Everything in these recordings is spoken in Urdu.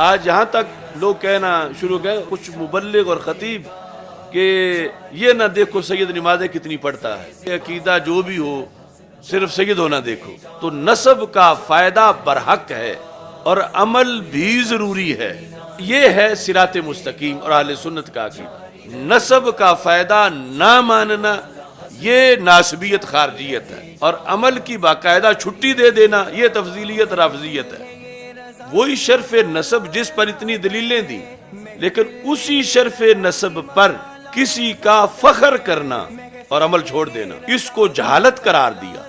آج یہاں تک لوگ کہنا شروع کر کچھ مبلغ اور خطیب کہ یہ نہ دیکھو سید نمازیں کتنی پڑھتا ہے، یہ عقیدہ جو بھی ہو صرف سید ہونا دیکھو۔ تو نسب کا فائدہ برحق ہے اور عمل بھی ضروری ہے، یہ ہے صراط مستقیم اور اہل سنت کا عقیدہ۔ نسب کا فائدہ نہ ماننا یہ ناسبیت خارجیت ہے، اور عمل کی باقاعدہ چھٹی دے دینا یہ تفضیلیت رافضیت ہے۔ وہی شرف نسب جس پر اتنی دلیلیں دی، لیکن اسی شرف نسب پر کسی کا فخر کرنا اور عمل چھوڑ دینا، اس کو جہالت قرار دیا۔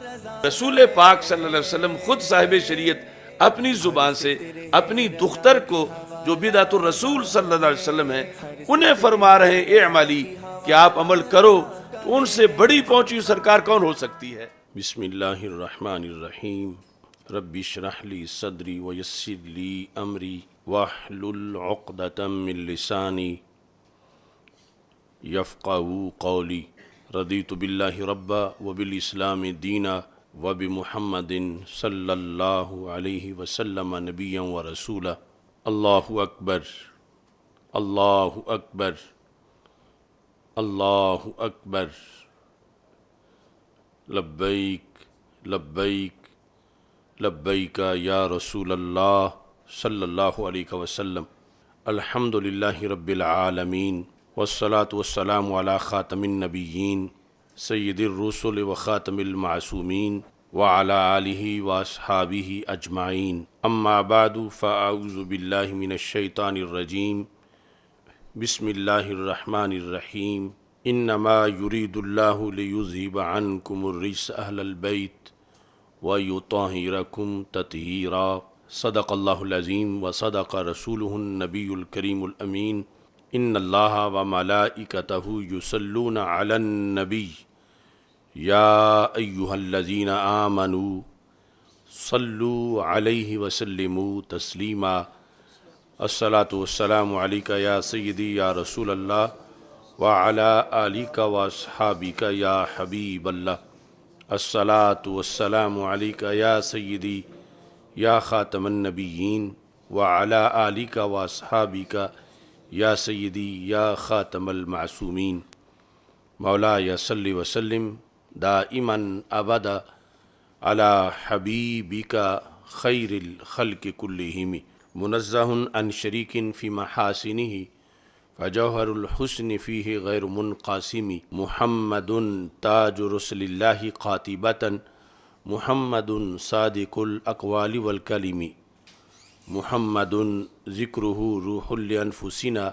رسول پاک صلی اللہ علیہ وسلم خود صاحب شریعت اپنی زبان سے اپنی دختر کو جو بدعت الرسول صلی اللہ علیہ وسلم ہے انہیں فرما رہے ہیں اعملی کہ آپ عمل کرو، تو ان سے بڑی پہنچی سرکار کون ہو سکتی ہے؟ بسم اللہ الرحمن الرحیم۔ رب اشرح لی صدری ویسر لی امری واحلل عقدۃ من لسانی یفقہوا قولی۔ رضیت باللہ ربا وبالاسلام دینا وبمحمد صلی اللہ علیہ وسلم نبیا ورسولا۔ اللہ اکبر، اللہ اکبر، اللہ اکبر، لبیک لبیک لبیک یا رسول اللہ صلی اللہ علیہ وسلم۔ الحمد للہ رب العالمین والصلاة والسلام علی خاتم النبیین سید الرسل وخاتم المعصومین وعلی آلہ واصحابہ اجمعین، اما بعد فاعوذ باللہ من الشیطان الرجیم۔ بسم اللہ الرحمن الرحیم۔ انما یرید اللہ لیذہب عنکم الرجس اہل البیت وَيُطَهِّرَكُمْ تَطْهِيرًا۔ صدق اللہ العظیم وصدق رسولہ النبی الکریم الامین۔ ان اللہ وملائکتہ یصلون علی النبی یا ایہا الذین آمنوا صلوا علیہ وسلموا تسلیما۔ الصلاۃ والسلام علیک یا سیدی یا رسول اللہ وعلی آلک واصحابک یا حبیب اللہ۔ الصلاۃ والسلام علیک یا سیدی یا خاتم النبیین وعلی آلک واصحابک یا سیدی یا خاتم المعصومین۔ مولایا صلی وسلم دائما ابدا علی حبیبک خیر الخلق کلہم، منزہ عن شریک فی محاسنہ فجوہر الحسن فیہ غیر منقاسم۔ محمد تاج رسل اللہ قاطبۃ، محمد صادق الاقوال والکلم، محمد ذکرہ روح لانفسنا،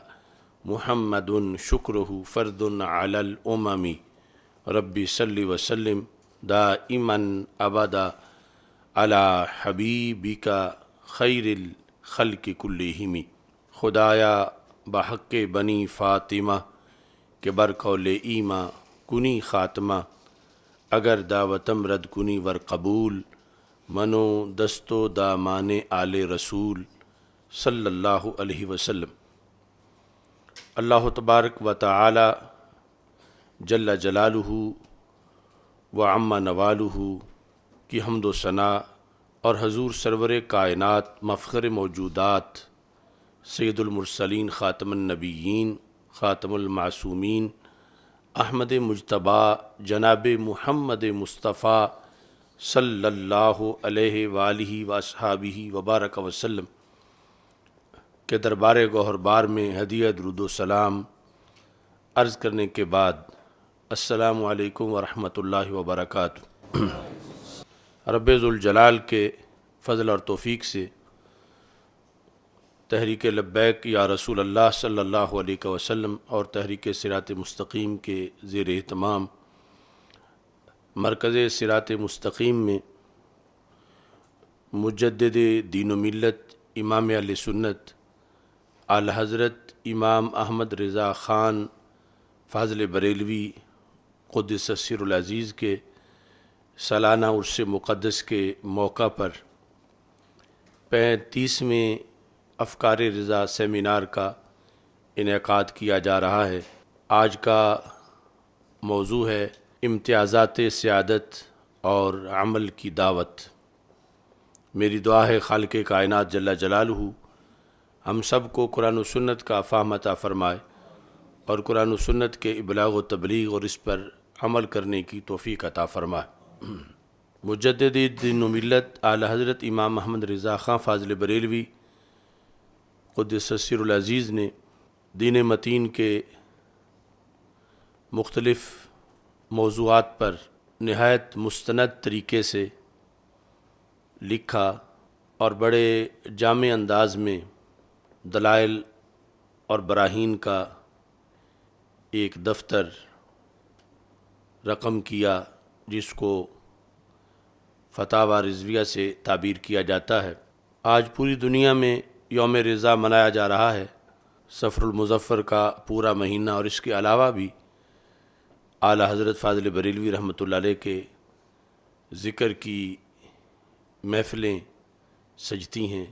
محمد شکرہ فرد علی الامم۔ رب صلی وسلم دائما ابدا علی حبیبک خیر الخلق کلہم۔ خدایا بحق بنی فاطمہ کہ برقول ایمہ کنی خاتمہ، اگر دعوتم رد کنی ور قبول، منو دستو دامان آل رسول صلی اللہ علیہ وسلم۔ اللہ تبارک و تعالی جل جلالہ و عم نوالہ کی حمد و ثنا اور حضور سرور کائنات مفخر موجودات سید المرسلین خاتم النبیین خاتم المعصومین احمد مجتبیٰ جناب محمد مصطفیٰ صلی اللہ علیہ وآلہ واصحابہ وبارک وسلم کے دربار گوہر بار میں ہدیہ درود و سلام عرض کرنے کے بعد السلام علیکم ورحمۃ اللہ وبرکاتہ۔ رب ذوالجلال کے فضل اور توفیق سے تحریک لبیک یا رسول اللہ صلی اللہ علیہ وسلم اور تحریک صراط مستقیم کے زیر اہتمام مرکز صراط مستقیم میں مجدد دین و ملت امام اہل سنت اعلی حضرت امام احمد رضا خان فاضل بریلوی قدس سر العزیز کے سالانہ عرس مقدس کے موقع پر 35ویں افکار رضا سیمینار کا انعقاد کیا جا رہا ہے۔ آج کا موضوع ہے امتیازات سیادت اور عمل کی دعوت۔ میری دعا ہے خالق کائنات جل جلالہ ہم سب کو قرآن و سنت کا فہم عطا فرمائے اور قرآن و سنت کے ابلاغ و تبلیغ اور اس پر عمل کرنے کی توفیق عطا فرمائے۔ مجدد دین و ملت اعلی حضرت امام محمد رضا خان فاضل بریلوی قدس سر العزیز نے دین متین کے مختلف موضوعات پر نہایت مستند طریقے سے لکھا اور بڑے جامع انداز میں دلائل اور براہین کا ایک دفتر رقم کیا، جس کو فتاوی رضویہ سے تعبیر کیا جاتا ہے۔ آج پوری دنیا میں یوم رضا منایا جا رہا ہے، صفر المظفر کا پورا مہینہ، اور اس کے علاوہ بھی اعلی حضرت فاضل بریلوی رحمۃ اللہ علیہ کے ذکر کی محفلیں سجتی ہیں۔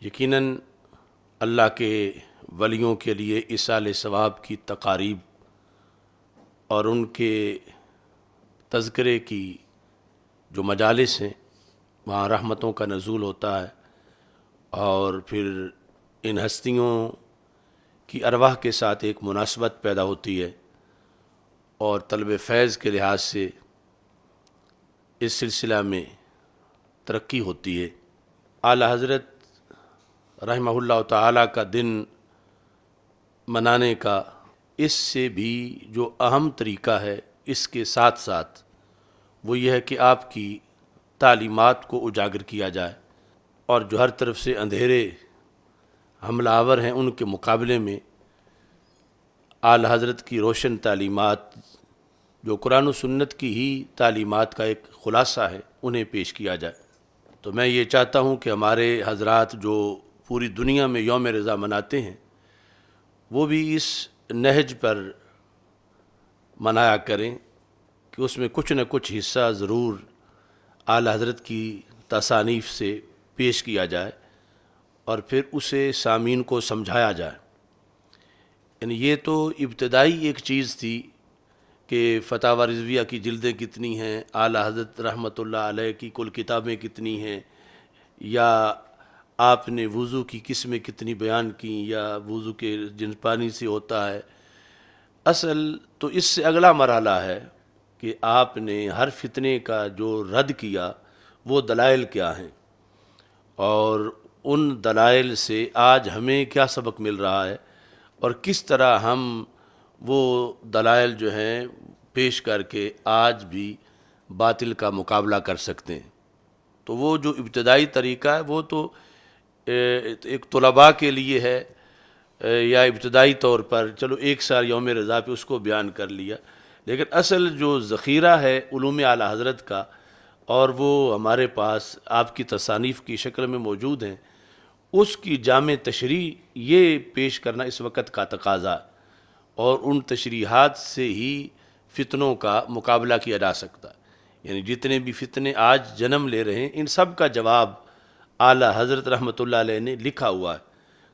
یقیناً اللہ کے ولیوں کے لیے ایصال ثواب کی تقاریب اور ان کے تذکرے کی جو مجالس ہیں وہاں رحمتوں کا نزول ہوتا ہے، اور پھر ان ہستیوں کی ارواح کے ساتھ ایک مناسبت پیدا ہوتی ہے، اور طلب فیض کے لحاظ سے اس سلسلہ میں ترقی ہوتی ہے۔ اعلی حضرت رحمہ اللہ تعالیٰ کا دن منانے کا اس سے بھی جو اہم طریقہ ہے، اس کے ساتھ ساتھ وہ یہ ہے کہ آپ کی تعلیمات کو اجاگر کیا جائے، اور جو ہر طرف سے اندھیرے حملہ آور ہیں ان کے مقابلے میں اعلی حضرت کی روشن تعلیمات جو قرآن و سنت کی ہی تعلیمات کا ایک خلاصہ ہے انہیں پیش کیا جائے۔ تو میں یہ چاہتا ہوں کہ ہمارے حضرات جو پوری دنیا میں یوم رضا مناتے ہیں وہ بھی اس نہج پر منایا کریں کہ اس میں کچھ نہ کچھ حصہ ضرور اعلی حضرت کی تصانیف سے پیش کیا جائے اور پھر اسے سامعین کو سمجھایا جائے۔ یعنی یہ تو ابتدائی ایک چیز تھی کہ فتاوی رضویہ کی جلدیں کتنی ہیں، اعلی حضرت رحمۃ اللہ علیہ کی کل کتابیں کتنی ہیں، یا آپ نے وضو کی قسمیں کتنی بیان کیں، یا وضو کے جن پانی سے ہوتا ہے۔ اصل تو اس سے اگلا مرحلہ ہے کہ آپ نے ہر فتنے کا جو رد کیا وہ دلائل کیا ہیں، اور ان دلائل سے آج ہمیں کیا سبق مل رہا ہے، اور کس طرح ہم وہ دلائل جو ہیں پیش کر کے آج بھی باطل کا مقابلہ کر سکتے ہیں۔ تو وہ جو ابتدائی طریقہ ہے وہ تو ایک طلباء کے لیے ہے، یا ابتدائی طور پر چلو ایک سال یوم رضا پہ اس کو بیان کر لیا، لیکن اصل جو ذخیرہ ہے علوم اعلی حضرت کا، اور وہ ہمارے پاس آپ کی تصانیف کی شکل میں موجود ہیں، اس کی جامع تشریح یہ پیش کرنا اس وقت کا تقاضا ہے، اور ان تشریحات سے ہی فتنوں کا مقابلہ کیا جا سکتا ہے۔ یعنی جتنے بھی فتنے آج جنم لے رہے ہیں ان سب کا جواب اعلی حضرت رحمۃ اللہ علیہ نے لکھا ہوا ہے۔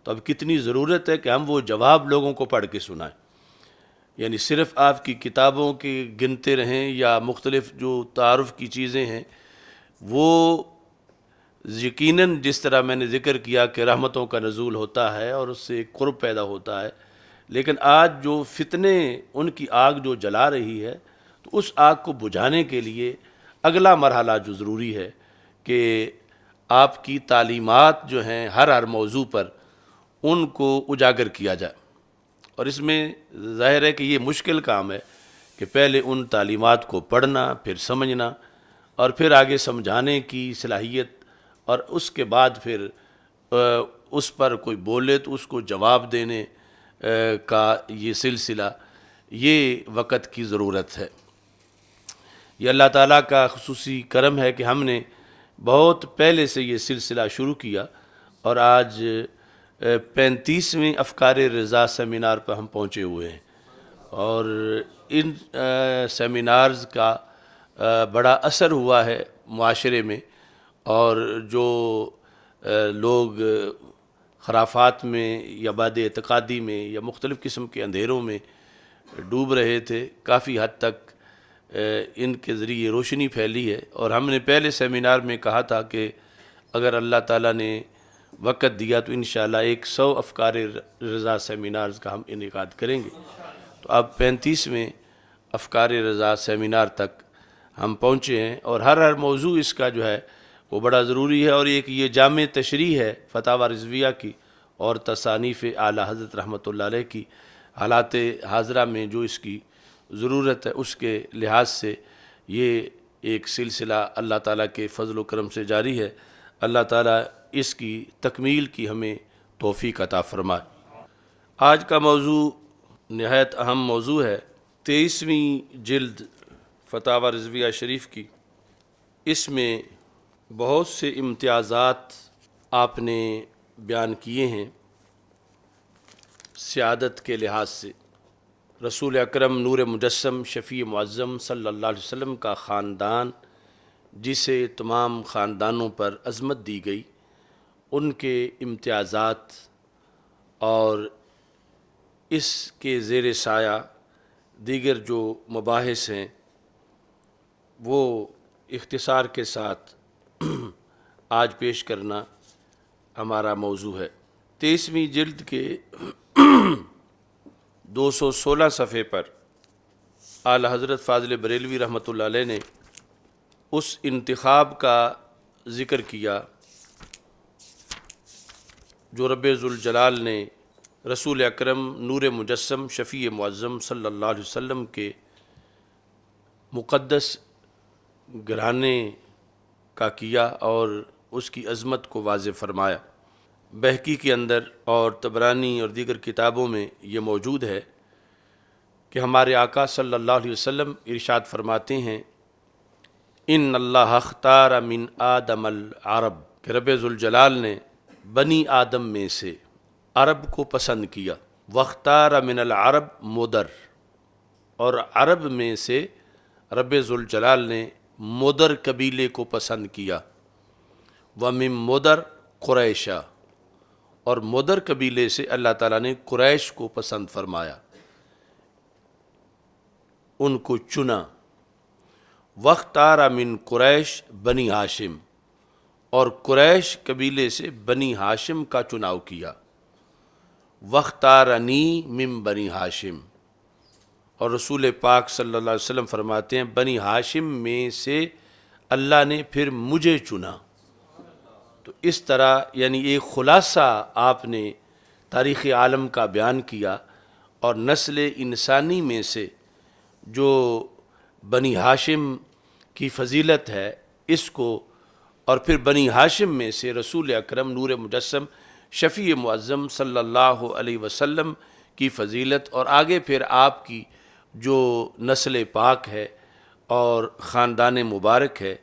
تو اب کتنی ضرورت ہے کہ ہم وہ جواب لوگوں کو پڑھ کے سنائیں۔ یعنی صرف آپ کی کتابوں کی گنتے رہیں یا مختلف جو تعارف کی چیزیں ہیں، وہ یقیناً جس طرح میں نے ذکر کیا کہ رحمتوں کا نزول ہوتا ہے اور اس سے ایک قرب پیدا ہوتا ہے، لیکن آج جو فتنے ان کی آگ جو جلا رہی ہے، تو اس آگ کو بجھانے کے لیے اگلا مرحلہ جو ضروری ہے کہ آپ کی تعلیمات جو ہیں ہر موضوع پر ان کو اجاگر کیا جائے۔ اور اس میں ظاہر ہے کہ یہ مشکل کام ہے کہ پہلے ان تعلیمات کو پڑھنا، پھر سمجھنا، اور پھر آگے سمجھانے کی صلاحیت، اور اس کے بعد پھر اس پر کوئی بولے تو اس کو جواب دینے کا یہ سلسلہ، یہ وقت کی ضرورت ہے۔ یہ اللہ تعالیٰ کا خصوصی کرم ہے کہ ہم نے بہت پہلے سے یہ سلسلہ شروع کیا، اور آج 35ویں افکار رضا سیمینار پر ہم پہنچے ہوئے ہیں، اور ان سیمینارز کا بڑا اثر ہوا ہے معاشرے میں، اور جو لوگ خرافات میں یا باد اعتقادی میں یا مختلف قسم کے اندھیروں میں ڈوب رہے تھے، کافی حد تک ان کے ذریعے روشنی پھیلی ہے۔ اور ہم نے پہلے سیمینار میں کہا تھا کہ اگر اللہ تعالیٰ نے وقت دیا تو انشاءاللہ 100 افکار رضا سیمینارز کا ہم انعقاد کریں گے۔ تو اب 35ویں افکار رضا سیمینار تک ہم پہنچے ہیں، اور ہر موضوع اس کا جو ہے وہ بڑا ضروری ہے، اور ایک یہ جامع تشریح ہے فتاوی رضویہ کی اور تصانیف اعلیٰ حضرت رحمۃ اللہ علیہ کی، حالات حاضرہ میں جو اس کی ضرورت ہے اس کے لحاظ سے یہ ایک سلسلہ اللہ تعالیٰ کے فضل و کرم سے جاری ہے۔ اللہ تعالیٰ اس کی تکمیل کی ہمیں توفیق عطا فرمائے۔ آج کا موضوع نہایت اہم موضوع ہے، 23ویں جلد فتاوی رضویہ شریف کی۔ اس میں بہت سے امتیازات آپ نے بیان کیے ہیں سیادت کے لحاظ سے۔ رسول اکرم نور مجسم شفیع معظم صلی اللہ علیہ وسلم کا خاندان، جسے تمام خاندانوں پر عظمت دی گئی، ان کے امتیازات اور اس کے زیر سایہ دیگر جو مباحث ہیں وہ اختصار کے ساتھ آج پیش کرنا ہمارا موضوع ہے۔ 23ویں جلد کے 216 صفحے پر اعلی حضرت فاضل بریلوی رحمۃ اللہ علیہ نے اس انتخاب کا ذکر کیا جو رب ذوالجلال نے رسول اکرم نور مجسم شفیع معظم صلی اللہ علیہ وسلم کے مقدس گھرانے کا کیا اور اس کی عظمت کو واضح فرمایا۔ بہقی کے اندر اور طبرانی اور دیگر کتابوں میں یہ موجود ہے کہ ہمارے آقا صلی اللہ علیہ وسلم ارشاد فرماتے ہیں، ان اللہ اختار من آدم العرب، کہ رب ذوالجلال نے بنی آدم میں سے عرب کو پسند کیا، واختار من العرب مدر، اور عرب میں سے رب ذوالجلال نے مدر قبیلے کو پسند کیا، ومن مدر قریشہ، اور مدر قبیلے سے اللہ تعالیٰ نے قریش کو پسند فرمایا، ان کو چنا، واختار من قریش بنی ہاشم، اور قریش قبیلے سے بنی ہاشم کا چناؤ کیا، واختارنی من بنی ہاشم، اور رسول پاک صلی اللہ علیہ وسلم فرماتے ہیں بنی ہاشم میں سے اللہ نے پھر مجھے چنا۔ تو اس طرح یعنی ایک خلاصہ آپ نے تاریخ عالم کا بیان کیا، اور نسل انسانی میں سے جو بنی ہاشم کی فضیلت ہے اس کو، اور پھر بنی ہاشم میں سے رسول اکرم نور مجسم شفیع معظم صلی اللہ علیہ وسلم کی فضیلت، اور آگے پھر آپ کی جو نسل پاک ہے اور خاندان مبارک ہے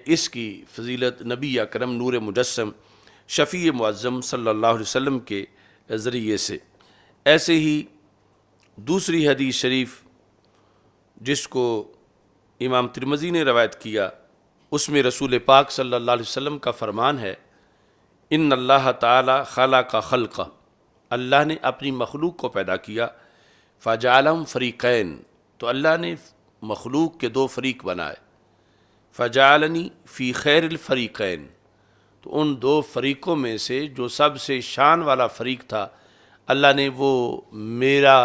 اس کی فضیلت نبی اکرم نور مجسم شفیع معظم صلی اللہ علیہ وسلم کے ذریعے سے۔ ایسے ہی دوسری حدیث شریف جس کو امام ترمذی نے روایت کیا، اس میں رسول پاک صلی اللہ علیہ وسلم کا فرمان ہے، ان اللہ تعالی خلق خلقہ، اللہ نے اپنی مخلوق کو پیدا کیا، فجعلہم فریقین، تو اللہ نے مخلوق کے 2 فریق بنائے، فجعلنی فی خیر الفریقین، تو ان 2 فریقوں میں سے جو سب سے شان والا فریق تھا اللہ نے وہ میرا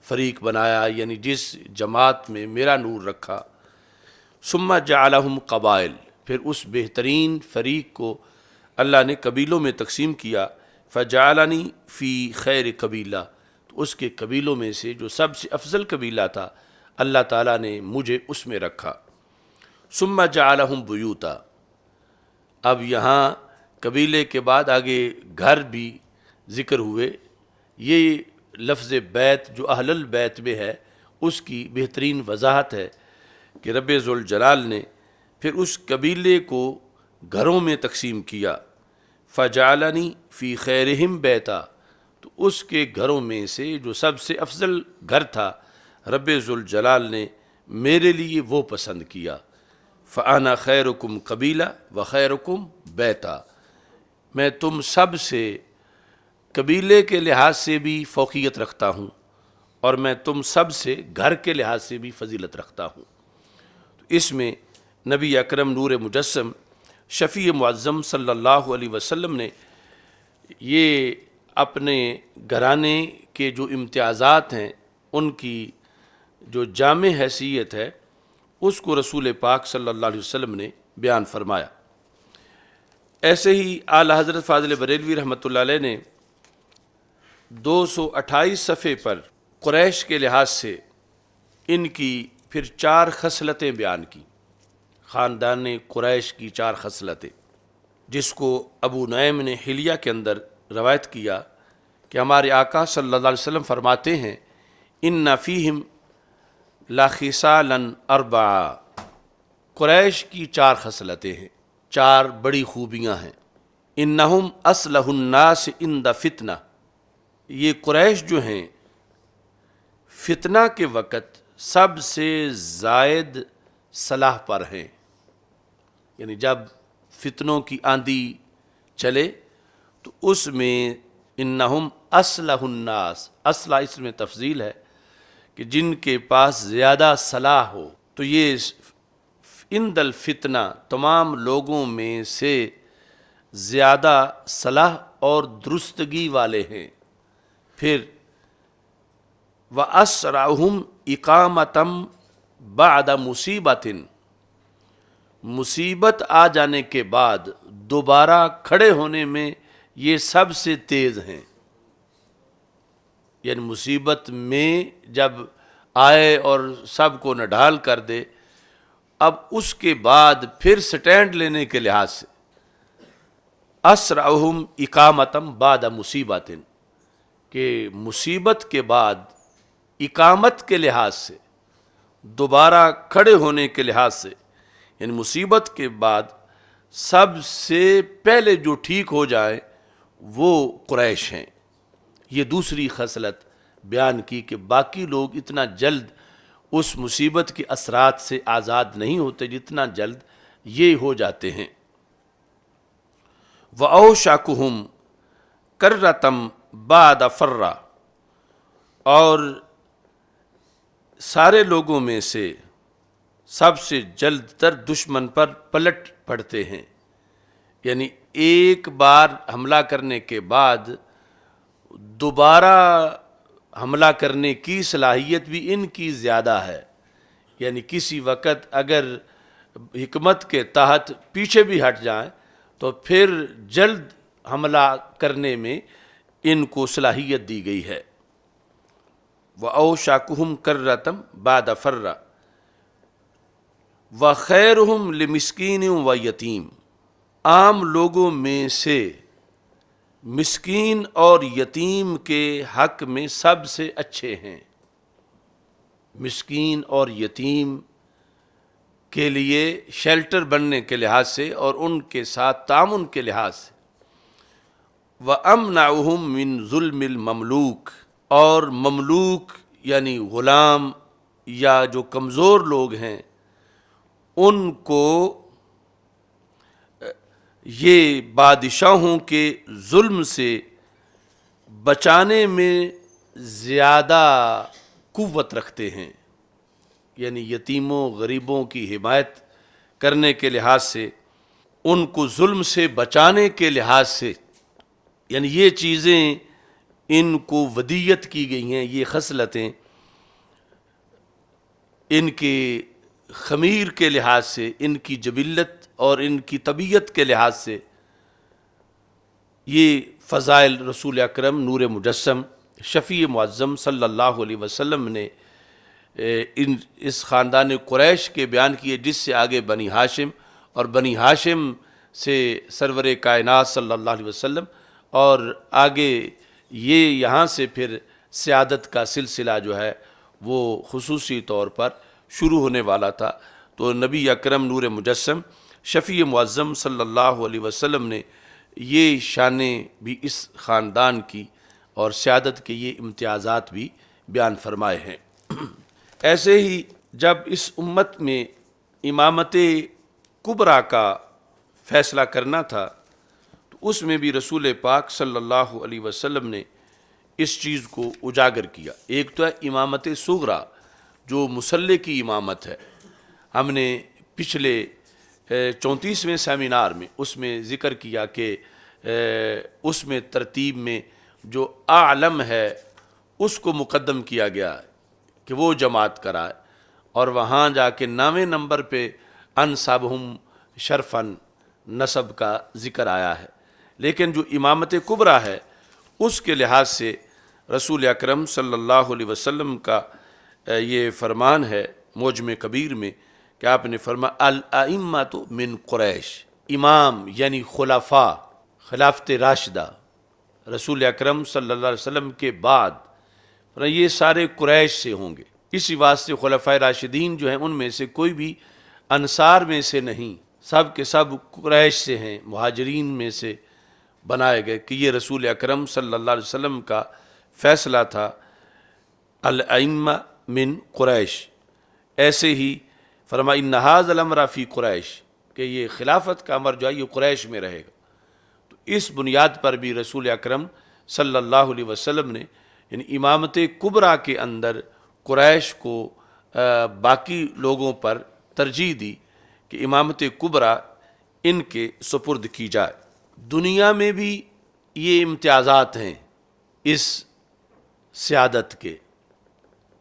فریق بنایا، یعنی جس جماعت میں میرا نور رکھا۔ ثم جعلہم قبائل، پھر اس بہترین فریق کو اللہ نے قبیلوں میں تقسیم کیا، فجعلنی فی خیر قبیلہ، تو اس کے قبیلوں میں سے جو سب سے افضل قبیلہ تھا اللہ تعالیٰ نے مجھے اس میں رکھا۔ ثم جعلہم بیوتا، اب یہاں قبیلے کے بعد آگے گھر بھی ذکر ہوئے، یہ لفظ بیت جو اہل البیت میں ہے اس کی بہترین وضاحت ہے کہ رب ذوالجلال نے پھر اس قبیلے کو گھروں میں تقسیم کیا، فجعلنی فی خیرہم بیتا، تو اس کے گھروں میں سے جو سب سے افضل گھر تھا رب ذوالجلال نے میرے لیے وہ پسند کیا، فانا خیرکم قبیلہ و خیرکم بیتا، میں تم سب سے قبیلے کے لحاظ سے بھی فوقیت رکھتا ہوں، اور میں تم سب سے گھر کے لحاظ سے بھی فضیلت رکھتا ہوں۔ تو اس میں نبی اکرم نور مجسم شفیع معظم صلی اللہ علیہ وسلم نے یہ اپنے گھرانے کے جو امتیازات ہیں ان کی جو جامع حیثیت ہے اس کو رسول پاک صلی اللہ علیہ وسلم نے بیان فرمایا۔ ایسے ہی اعلیٰ حضرت فاضل بریلوی رحمۃ اللہ علیہ نے 228 صفحے پر قریش کے لحاظ سے ان کی پھر 4 خصلتیں بیان کی، خاندان قریش کی 4 خصلتیں، جس کو ابو نعیم نے حلیہ کے اندر روایت کیا کہ ہمارے آقا صلی اللہ علیہ وسلم فرماتے ہیں ان فیہم لخصالا اربعہ، قریش کی 4 خصلتیں ہیں، 4 بڑی خوبیاں ہیں۔ انہم اصلح الناس عند فتنہ، یہ قریش جو ہیں فتنہ کے وقت سب سے زائد صلاح پر ہیں، یعنی جب فتنوں کی آندھی چلے تو اس میں انہم اصلح الناس، اصلح اس میں تفضیل ہے کہ جن کے پاس زیادہ صلاح ہو، تو یہ عند الفتنہ تمام لوگوں میں سے زیادہ صلاح اور درستگی والے ہیں۔ پھر وَأَسْرَعُهُمْ إِقَامَةً بَعْدَ مُصِیبَةٍ، مصیبت آ جانے کے بعد دوبارہ کھڑے ہونے میں یہ سب سے تیز ہیں، یعنی مصیبت میں جب آئے اور سب کو نڈھال کر دے، اب اس کے بعد پھر سٹینڈ لینے کے لحاظ سے اسرعہم اقامتم بعد مصیبت، کہ مصیبت کے بعد اقامت کے لحاظ سے، دوبارہ کھڑے ہونے کے لحاظ سے، یعنی مصیبت کے بعد سب سے پہلے جو ٹھیک ہو جائے وہ قریش ہیں۔ یہ دوسری خصلت بیان کی کہ باقی لوگ اتنا جلد اس مصیبت کے اثرات سے آزاد نہیں ہوتے جتنا جلد یہ ہو جاتے ہیں۔ وَأَوْشَكُهُمْ كَرَّةً بَعْدَ فَرَّةٍ، اور سارے لوگوں میں سے سب سے جلد تر دشمن پر پلٹ پڑتے ہیں، یعنی ایک بار حملہ کرنے کے بعد دوبارہ حملہ کرنے کی صلاحیت بھی ان کی زیادہ ہے، یعنی کسی وقت اگر حکمت کے تحت پیچھے بھی ہٹ جائیں تو پھر جلد حملہ کرنے میں ان کو صلاحیت دی گئی ہے۔ وَأَوْشَكُهُمْ كَرَّةً بَعْدَ فَرَّةٍ وَخَيْرُهُمْ لِمِسْكِينٍ وَيَتِيمٍ، عام لوگوں میں سے مسکین اور یتیم کے حق میں سب سے اچھے ہیں، مسکین اور یتیم کے لیے شیلٹر بننے کے لحاظ سے اور ان کے ساتھ تعاون کے لحاظ سے۔ وَأَمْنَعُهُمْ مِنْ ظُلْمِ الْمَمْلُوكِ، اور مملوک یعنی غلام یا جو کمزور لوگ ہیں ان کو یہ بادشاہوں کے ظلم سے بچانے میں زیادہ قوت رکھتے ہیں، یعنی یتیموں غریبوں کی حمایت کرنے کے لحاظ سے، ان کو ظلم سے بچانے کے لحاظ سے، یعنی یہ چیزیں ان کو ودیت کی گئی ہیں، یہ خصلتیں ان کے خمیر کے لحاظ سے، ان کی جبلت اور ان کی طبیعت کے لحاظ سے، یہ فضائل رسول اکرم نور مجسم شفیع معظم صلی اللہ علیہ وسلم نے اس خاندان قریش کے بیان کیے، جس سے آگے بنی ہاشم اور بنی ہاشم سے سرور کائنات صلی اللہ علیہ وسلم، اور آگے یہ یہاں سے پھر سیادت کا سلسلہ جو ہے وہ خصوصی طور پر شروع ہونے والا تھا۔ تو نبی اکرم نور مجسم شفیع معظم صلی اللہ علیہ وسلم نے یہ شانیں بھی اس خاندان کی اور سیادت کے یہ امتیازات بھی بیان فرمائے ہیں۔ ایسے ہی جب اس امت میں امامت کبریٰ کا فیصلہ کرنا تھا تو اس میں بھی رسول پاک صلی اللہ علیہ وسلم نے اس چیز کو اجاگر کیا۔ ایک تو ہے امامت صغریٰ جو مصلی کی امامت ہے، ہم نے پچھلے 34ویں سیمینار میں اس میں ذکر کیا کہ اس میں ترتیب میں جو اعلم ہے اس کو مقدم کیا گیا ہے کہ وہ جماعت کرائے، اور وہاں جا کے 9ویں نمبر پہ انصابہم شرفن نسب کا ذکر آیا ہے۔ لیکن جو امامت کبریٰ ہے اس کے لحاظ سے رسول اکرم صلی اللہ علیہ وسلم کا یہ فرمان ہے معجم کبیر میں کہ آپ نے فرمایا الائمۃ من قریش، امام یعنی خلفاء، خلافت راشدہ رسول اکرم صلی اللہ علیہ وسلم کے بعد یہ سارے قریش سے ہوں گے۔ اسی واسطے خلفائے راشدین جو ہیں ان میں سے کوئی بھی انصار میں سے نہیں، سب کے سب قریش سے ہیں، مہاجرین میں سے بنائے گئے، کہ یہ رسول اکرم صلی اللہ علیہ وسلم کا فیصلہ تھا، الائمہ من قریش۔ ایسے ہی فرمایا ان ھذا الامر فی قریش، کہ یہ خلافت کا امر جو ہے یہ قریش میں رہے گا۔ تو اس بنیاد پر بھی رسول اکرم صلی اللہ علیہ وسلم نے یعنی امامت کبریٰ کے اندر قریش کو باقی لوگوں پر ترجیح دی کہ امامت کبریٰ ان کے سپرد کی جائے۔ دنیا میں بھی یہ امتیازات ہیں اس سیادت کے،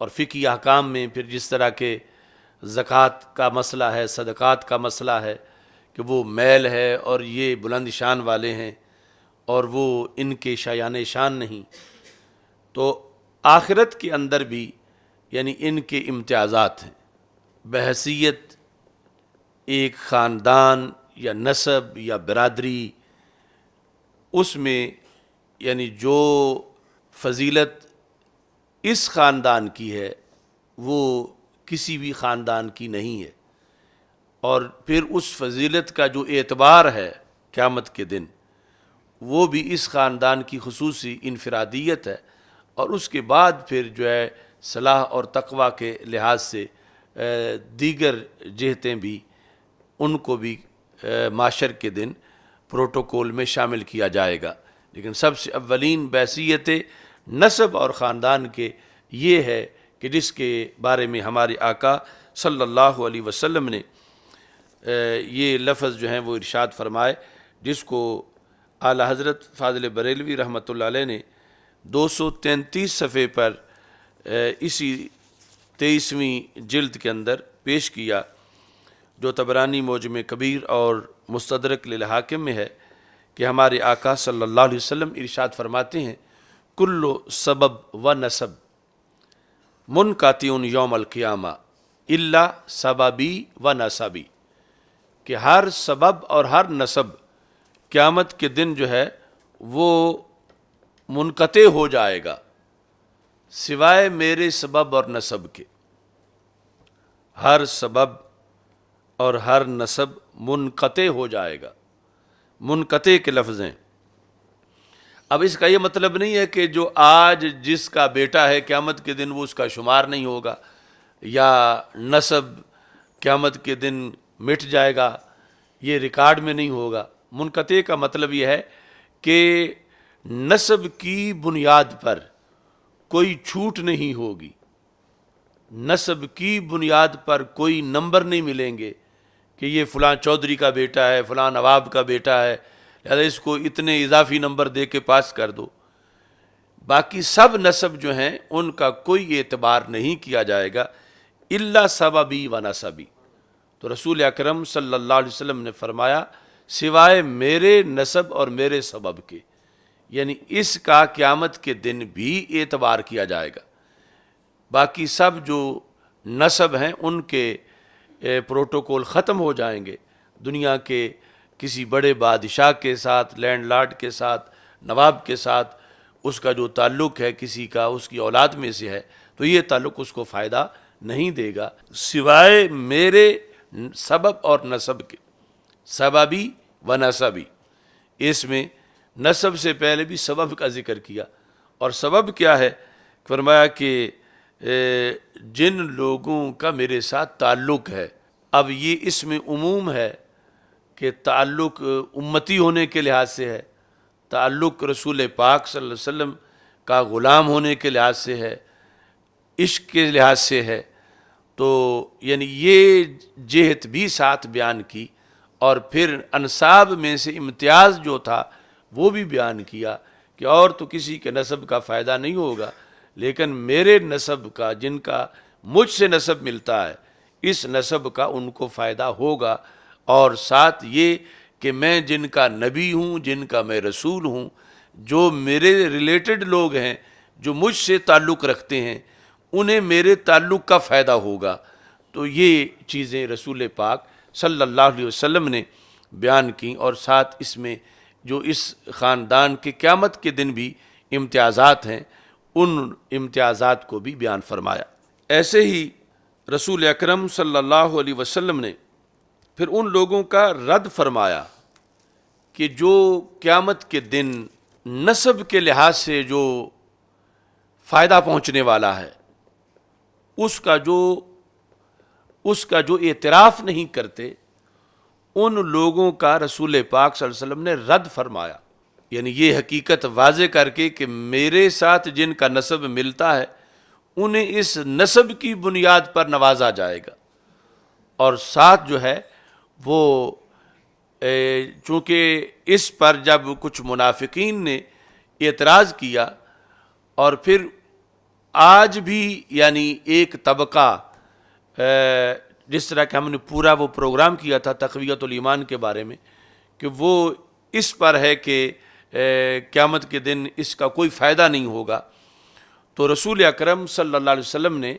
اور فقہی احکام میں پھر جس طرح کے زکوٰۃ کا مسئلہ ہے، صدقات کا مسئلہ ہے کہ وہ میل ہے اور یہ بلند شان والے ہیں اور وہ ان کے شایان شان نہیں، تو آخرت کے اندر بھی یعنی ان کے امتیازات ہیں بحیثیت ایک خاندان یا نسب یا برادری، اس میں یعنی جو فضیلت اس خاندان کی ہے وہ کسی بھی خاندان کی نہیں ہے، اور پھر اس فضیلت کا جو اعتبار ہے قیامت کے دن وہ بھی اس خاندان کی خصوصی انفرادیت ہے، اور اس کے بعد پھر جو ہے صلاح اور تقوی کے لحاظ سے دیگر جہتیں بھی ان کو بھی معاشر کے دن پروٹوکول میں شامل کیا جائے گا۔ لیکن سب سے اولین بحیثیت نسب اور خاندان کے یہ ہے کہ جس کے بارے میں ہمارے آقا صلی اللہ علیہ وسلم نے یہ لفظ جو ہیں وہ ارشاد فرمائے، جس کو اعلیٰ حضرت فاضل بریلوی رحمۃ اللہ علیہ نے 233 صفحے پر اسی 23ویں جلد کے اندر پیش کیا، جو طبرانی معجم کبیر اور مستدرک للحاکم میں ہے، کہ ہمارے آقا صلی اللہ علیہ وسلم ارشاد فرماتے ہیں کل سبب و نسب منقطع یوم القیامہ الا سببی و نسبی، کہ ہر سبب اور ہر نسب قیامت کے دن جو ہے وہ منقطع ہو جائے گا سوائے میرے سبب اور نسب کے۔ ہر سبب اور ہر نسب منقطع ہو جائے گا، منقطع کے لفظ ہیں۔ اب اس کا یہ مطلب نہیں ہے کہ جو آج جس کا بیٹا ہے قیامت کے دن وہ اس کا شمار نہیں ہوگا، یا نسب قیامت کے دن مٹ جائے گا، یہ ریکارڈ میں نہیں ہوگا۔ منقطع کا مطلب یہ ہے کہ نسب کی بنیاد پر کوئی چھوٹ نہیں ہوگی، نسب کی بنیاد پر کوئی نمبر نہیں ملیں گے کہ یہ فلاں چودھری کا بیٹا ہے، فلاں نواب کا بیٹا ہے، لہذا اس کو اتنے اضافی نمبر دے کے پاس کر دو۔ باقی سب نسب جو ہیں ان کا کوئی اعتبار نہیں کیا جائے گا الا سببی و نسبی۔ تو رسول اکرم صلی اللہ علیہ وسلم نے فرمایا سوائے میرے نسب اور میرے سبب کے، یعنی اس کا قیامت کے دن بھی اعتبار کیا جائے گا۔ باقی سب جو نسب ہیں ان کے پروٹوکول ختم ہو جائیں گے، دنیا کے کسی بڑے بادشاہ کے ساتھ، لینڈ لارڈ کے ساتھ، نواب کے ساتھ اس کا جو تعلق ہے کسی کا اس کی اولاد میں سے ہے، تو یہ تعلق اس کو فائدہ نہیں دے گا سوائے میرے سبب اور نسب کے، سببی و نسبی۔ اس میں نسب سے پہلے بھی سبب کا ذکر کیا، اور سبب کیا ہے؟ فرمایا کہ جن لوگوں کا میرے ساتھ تعلق ہے۔ اب یہ اس میں عموم ہے کہ تعلق امتی ہونے کے لحاظ سے ہے، تعلق رسول پاک صلی اللہ علیہ وسلم کا غلام ہونے کے لحاظ سے ہے، عشق کے لحاظ سے ہے، تو یعنی یہ جہت بھی ساتھ بیان کی، اور پھر انصاب میں سے امتیاز جو تھا وہ بھی بیان کیا کہ اور تو کسی کے نسب کا فائدہ نہیں ہوگا، لیکن میرے نسب کا، جن کا مجھ سے نسب ملتا ہے، اس نسب کا ان کو فائدہ ہوگا، اور ساتھ یہ کہ میں جن کا نبی ہوں، جن کا میں رسول ہوں، جو میرے ریلیٹڈ لوگ ہیں، جو مجھ سے تعلق رکھتے ہیں، انہیں میرے تعلق کا فائدہ ہوگا۔ تو یہ چیزیں رسول پاک صلی اللہ علیہ وسلم نے بیان کی، اور ساتھ اس میں جو اس خاندان کے قیامت کے دن بھی امتیازات ہیں، ان امتیازات کو بھی بیان فرمایا۔ ایسے ہی رسول اکرم صلی اللہ علیہ وسلم نے پھر ان لوگوں کا رد فرمایا کہ جو قیامت کے دن نسب کے لحاظ سے جو فائدہ پہنچنے والا ہے، اس کا جو اعتراف نہیں کرتے، ان لوگوں کا رسول پاک صلی اللہ علیہ وسلم نے رد فرمایا۔ یعنی یہ حقیقت واضح کر کے کہ میرے ساتھ جن کا نسب ملتا ہے، انہیں اس نسب کی بنیاد پر نوازا جائے گا، اور ساتھ جو ہے وہ چونکہ اس پر جب کچھ منافقین نے اعتراض کیا، اور پھر آج بھی یعنی ایک طبقہ، جس طرح کہ ہم نے پورا وہ پروگرام کیا تھا تقویت الایمان کے بارے میں، کہ وہ اس پر ہے کہ قیامت کے دن اس کا کوئی فائدہ نہیں ہوگا، تو رسول اکرم صلی اللہ علیہ وسلم نے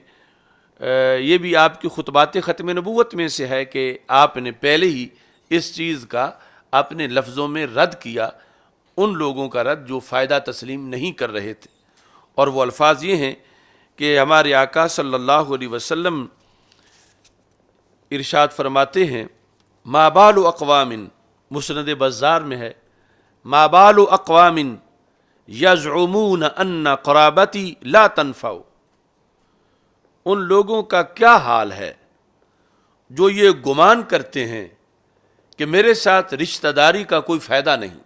یہ بھی آپ کی خطبات ختم نبوت میں سے ہے کہ آپ نے پہلے ہی اس چیز کا اپنے لفظوں میں رد کیا، ان لوگوں کا رد جو فائدہ تسلیم نہیں کر رہے تھے، اور وہ الفاظ یہ ہیں کہ ہمارے آقا صلی اللہ علیہ وسلم ارشاد فرماتے ہیں، ما بال اقوام، مسند بزار میں ہے، ما بال اقوام یزعمون ان قرابتی لا تنفع، ان لوگوں کا کیا حال ہے جو یہ گمان کرتے ہیں کہ میرے ساتھ رشتہ داری کا کوئی فائدہ نہیں،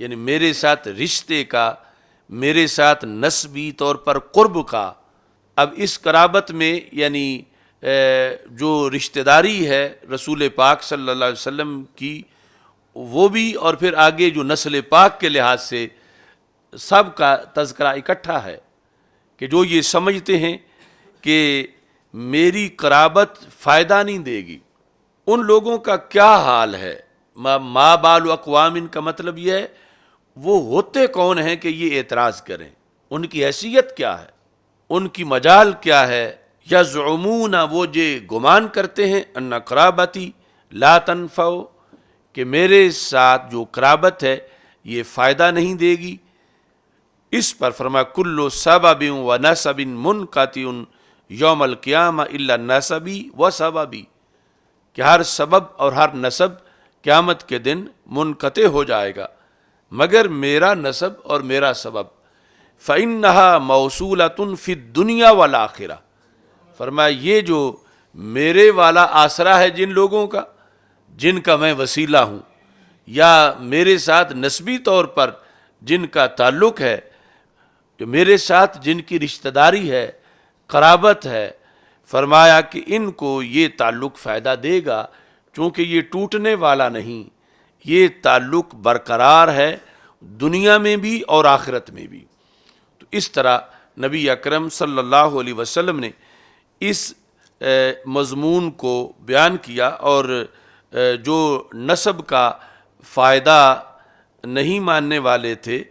یعنی میرے ساتھ رشتے کا، میرے ساتھ نسبی طور پر قرب کا۔ اب اس قرابت میں یعنی جو رشتہ داری ہے رسول پاک صلی اللہ علیہ وسلم کی، وہ بھی، اور پھر آگے جو نسل پاک کے لحاظ سے سب کا تذکرہ اکٹھا ہے، کہ جو یہ سمجھتے ہیں کہ میری قرابت فائدہ نہیں دے گی، ان لوگوں کا کیا حال ہے۔ ما بال اقوام کا مطلب یہ ہے وہ ہوتے کون ہیں کہ یہ اعتراض کریں، ان کی حیثیت کیا ہے، ان کی مجال کیا ہے۔ یزعمون، وہ جو گمان کرتے ہیں، ان قرابتی لا تنفع، کہ میرے ساتھ جو قرابت ہے یہ فائدہ نہیں دے گی۔ اس پر فرمایا کل سبب و نسب منقطع یوم القیامہ الا نسبی و سببی، کہ ہر سبب اور ہر نسب قیامت کے دن منقطع ہو جائے گا مگر میرا نسب اور میرا سبب۔ فإنها موصولۃ فی الدنیا والآخرہ، فرمایا یہ جو میرے والا آسرا ہے جن لوگوں کا، جن کا میں وسیلہ ہوں، یا میرے ساتھ نسبی طور پر جن کا تعلق ہے، جو میرے ساتھ جن کی رشتہ داری ہے، قرابت ہے، فرمایا کہ ان کو یہ تعلق فائدہ دے گا، چونکہ یہ ٹوٹنے والا نہیں، یہ تعلق برقرار ہے دنیا میں بھی اور آخرت میں بھی۔ تو اس طرح نبی اکرم صلی اللہ علیہ وسلم نے اس مضمون کو بیان کیا، اور جو نسب کا فائدہ نہیں ماننے والے تھے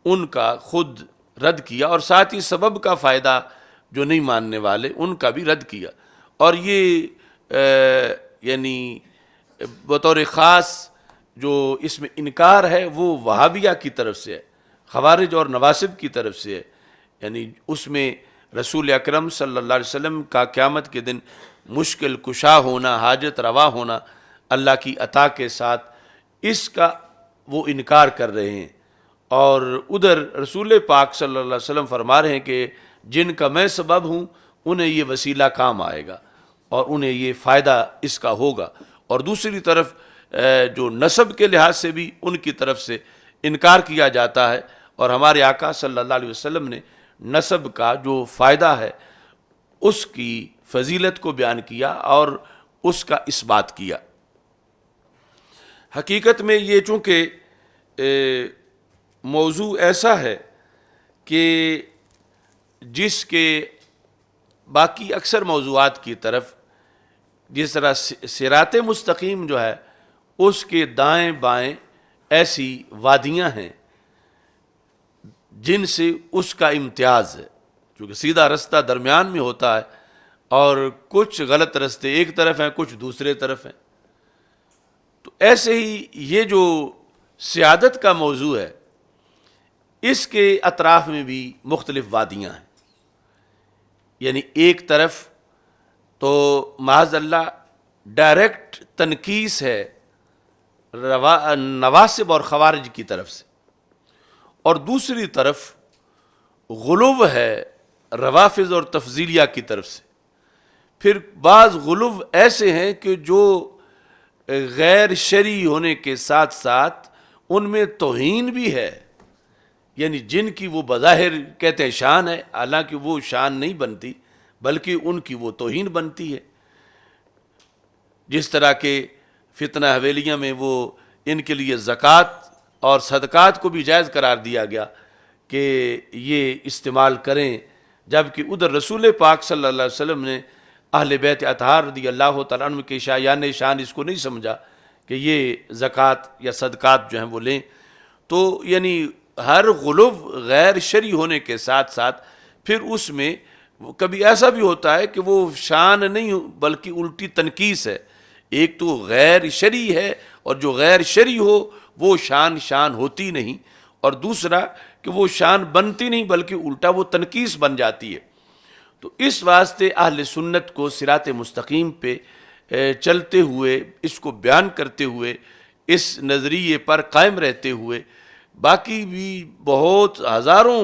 ان کا خود رد کیا، اور ساتھ ہی سبب کا فائدہ جو نہیں ماننے والے ان کا بھی رد کیا۔ اور یہ یعنی بطور خاص جو اس میں انکار ہے وہ وہابیہ کی طرف سے ہے، خوارج اور نواسب کی طرف سے ہے، یعنی اس میں رسول اکرم صلی اللہ علیہ وسلم کا قیامت کے دن مشکل کشا ہونا، حاجت روا ہونا اللہ کی عطا کے ساتھ، اس کا وہ انکار کر رہے ہیں، اور ادھر رسول پاک صلی اللہ علیہ وسلم فرما رہے ہیں کہ جن کا میں سبب ہوں انہیں یہ وسیلہ کام آئے گا اور انہیں یہ فائدہ اس کا ہوگا، اور دوسری طرف جو نسب کے لحاظ سے بھی ان کی طرف سے انکار کیا جاتا ہے، اور ہمارے آقا صلی اللہ علیہ وسلم نے نسب کا جو فائدہ ہے اس کی فضیلت کو بیان کیا اور اس کا اثبات کیا۔ حقیقت میں یہ چونکہ موضوع ایسا ہے کہ جس کے باقی اکثر موضوعات کی طرف جس طرح صراط مستقیم جو ہے اس کے دائیں بائیں ایسی وادیاں ہیں جن سے اس کا امتیاز ہے، کیونکہ سیدھا رستہ درمیان میں ہوتا ہے اور کچھ غلط رستے ایک طرف ہیں کچھ دوسرے طرف ہیں. تو ایسے ہی یہ جو سیادت کا موضوع ہے اس کے اطراف میں بھی مختلف وادیاں ہیں. یعنی ایک طرف تو معاذ اللہ ڈائریکٹ تنقیص ہے نواسب اور خوارج کی طرف سے، اور دوسری طرف غلو ہے روافض اور تفضیلیہ کی طرف سے. پھر بعض غلو ایسے ہیں کہ جو غیر شرعی ہونے کے ساتھ ساتھ ان میں توہین بھی ہے، یعنی جن کی وہ بظاہر کہتے ہیں شان ہے، حالانکہ وہ شان نہیں بنتی بلکہ ان کی وہ توہین بنتی ہے. جس طرح کہ فتنہ حویلیہ میں وہ ان کے لیے زکوٰۃ اور صدقات کو بھی جائز قرار دیا گیا کہ یہ استعمال کریں، جبکہ ادھر رسول پاک صلی اللہ علیہ وسلم نے اہل بیت اطہار رضی اللہ تعالیٰ عنہ کے شایان شان اس کو نہیں سمجھا کہ یہ زکوٰۃ یا صدقات جو ہیں وہ لیں. تو یعنی ہر غلو غیر شرعی ہونے کے ساتھ ساتھ پھر اس میں کبھی ایسا بھی ہوتا ہے کہ وہ شان نہیں بلکہ الٹی تنقیص ہے. ایک تو غیر شرعی ہے اور جو غیر شرعی ہو وہ شان ہوتی نہیں، اور دوسرا کہ وہ شان بنتی نہیں بلکہ الٹا وہ تنقیص بن جاتی ہے. تو اس واسطے اہل سنت کو صراط مستقیم پہ چلتے ہوئے، اس کو بیان کرتے ہوئے، اس نظریے پر قائم رہتے ہوئے باقی بھی بہت ہزاروں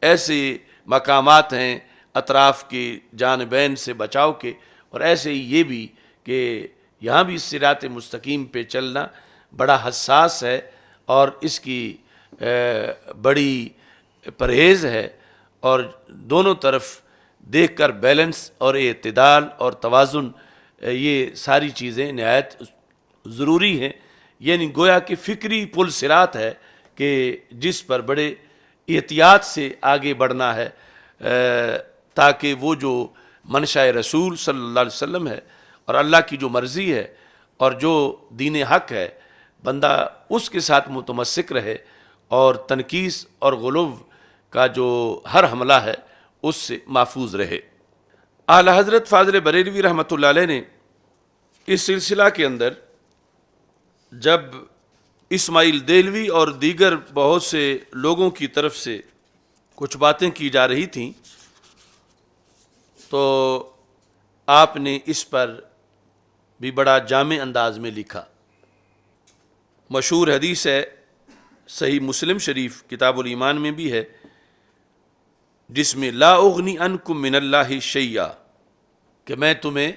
ایسے مقامات ہیں اطراف کے جانبین سے بچاؤ کے، اور ایسے ہی یہ بھی کہ یہاں بھی صراط مستقیم پہ چلنا بڑا حساس ہے اور اس کی بڑی پرہیز ہے، اور دونوں طرف دیکھ کر بیلنس اور اعتدال اور توازن، یہ ساری چیزیں نہایت ضروری ہیں. یعنی گویا کہ فکری پل صراط ہے کہ جس پر بڑے احتیاط سے آگے بڑھنا ہے تاکہ وہ جو منشاء رسول صلی اللہ علیہ وسلم ہے اور اللہ کی جو مرضی ہے اور جو دین حق ہے بندہ اس کے ساتھ متمسک رہے، اور تنقیص اور غلو کا جو ہر حملہ ہے اس سے محفوظ رہے. اعلی حضرت فاضل بریلوی رحمۃ اللہ علیہ نے اس سلسلہ کے اندر جب اسماعیل دہلوی اور دیگر بہت سے لوگوں کی طرف سے کچھ باتیں کی جا رہی تھیں تو آپ نے اس پر بھی بڑا جامع انداز میں لکھا. مشہور حدیث ہے، صحیح مسلم شریف کتاب الایمان میں بھی ہے، جس میں لا اغنی عنکم من اللہ شیئا، کہ میں تمہیں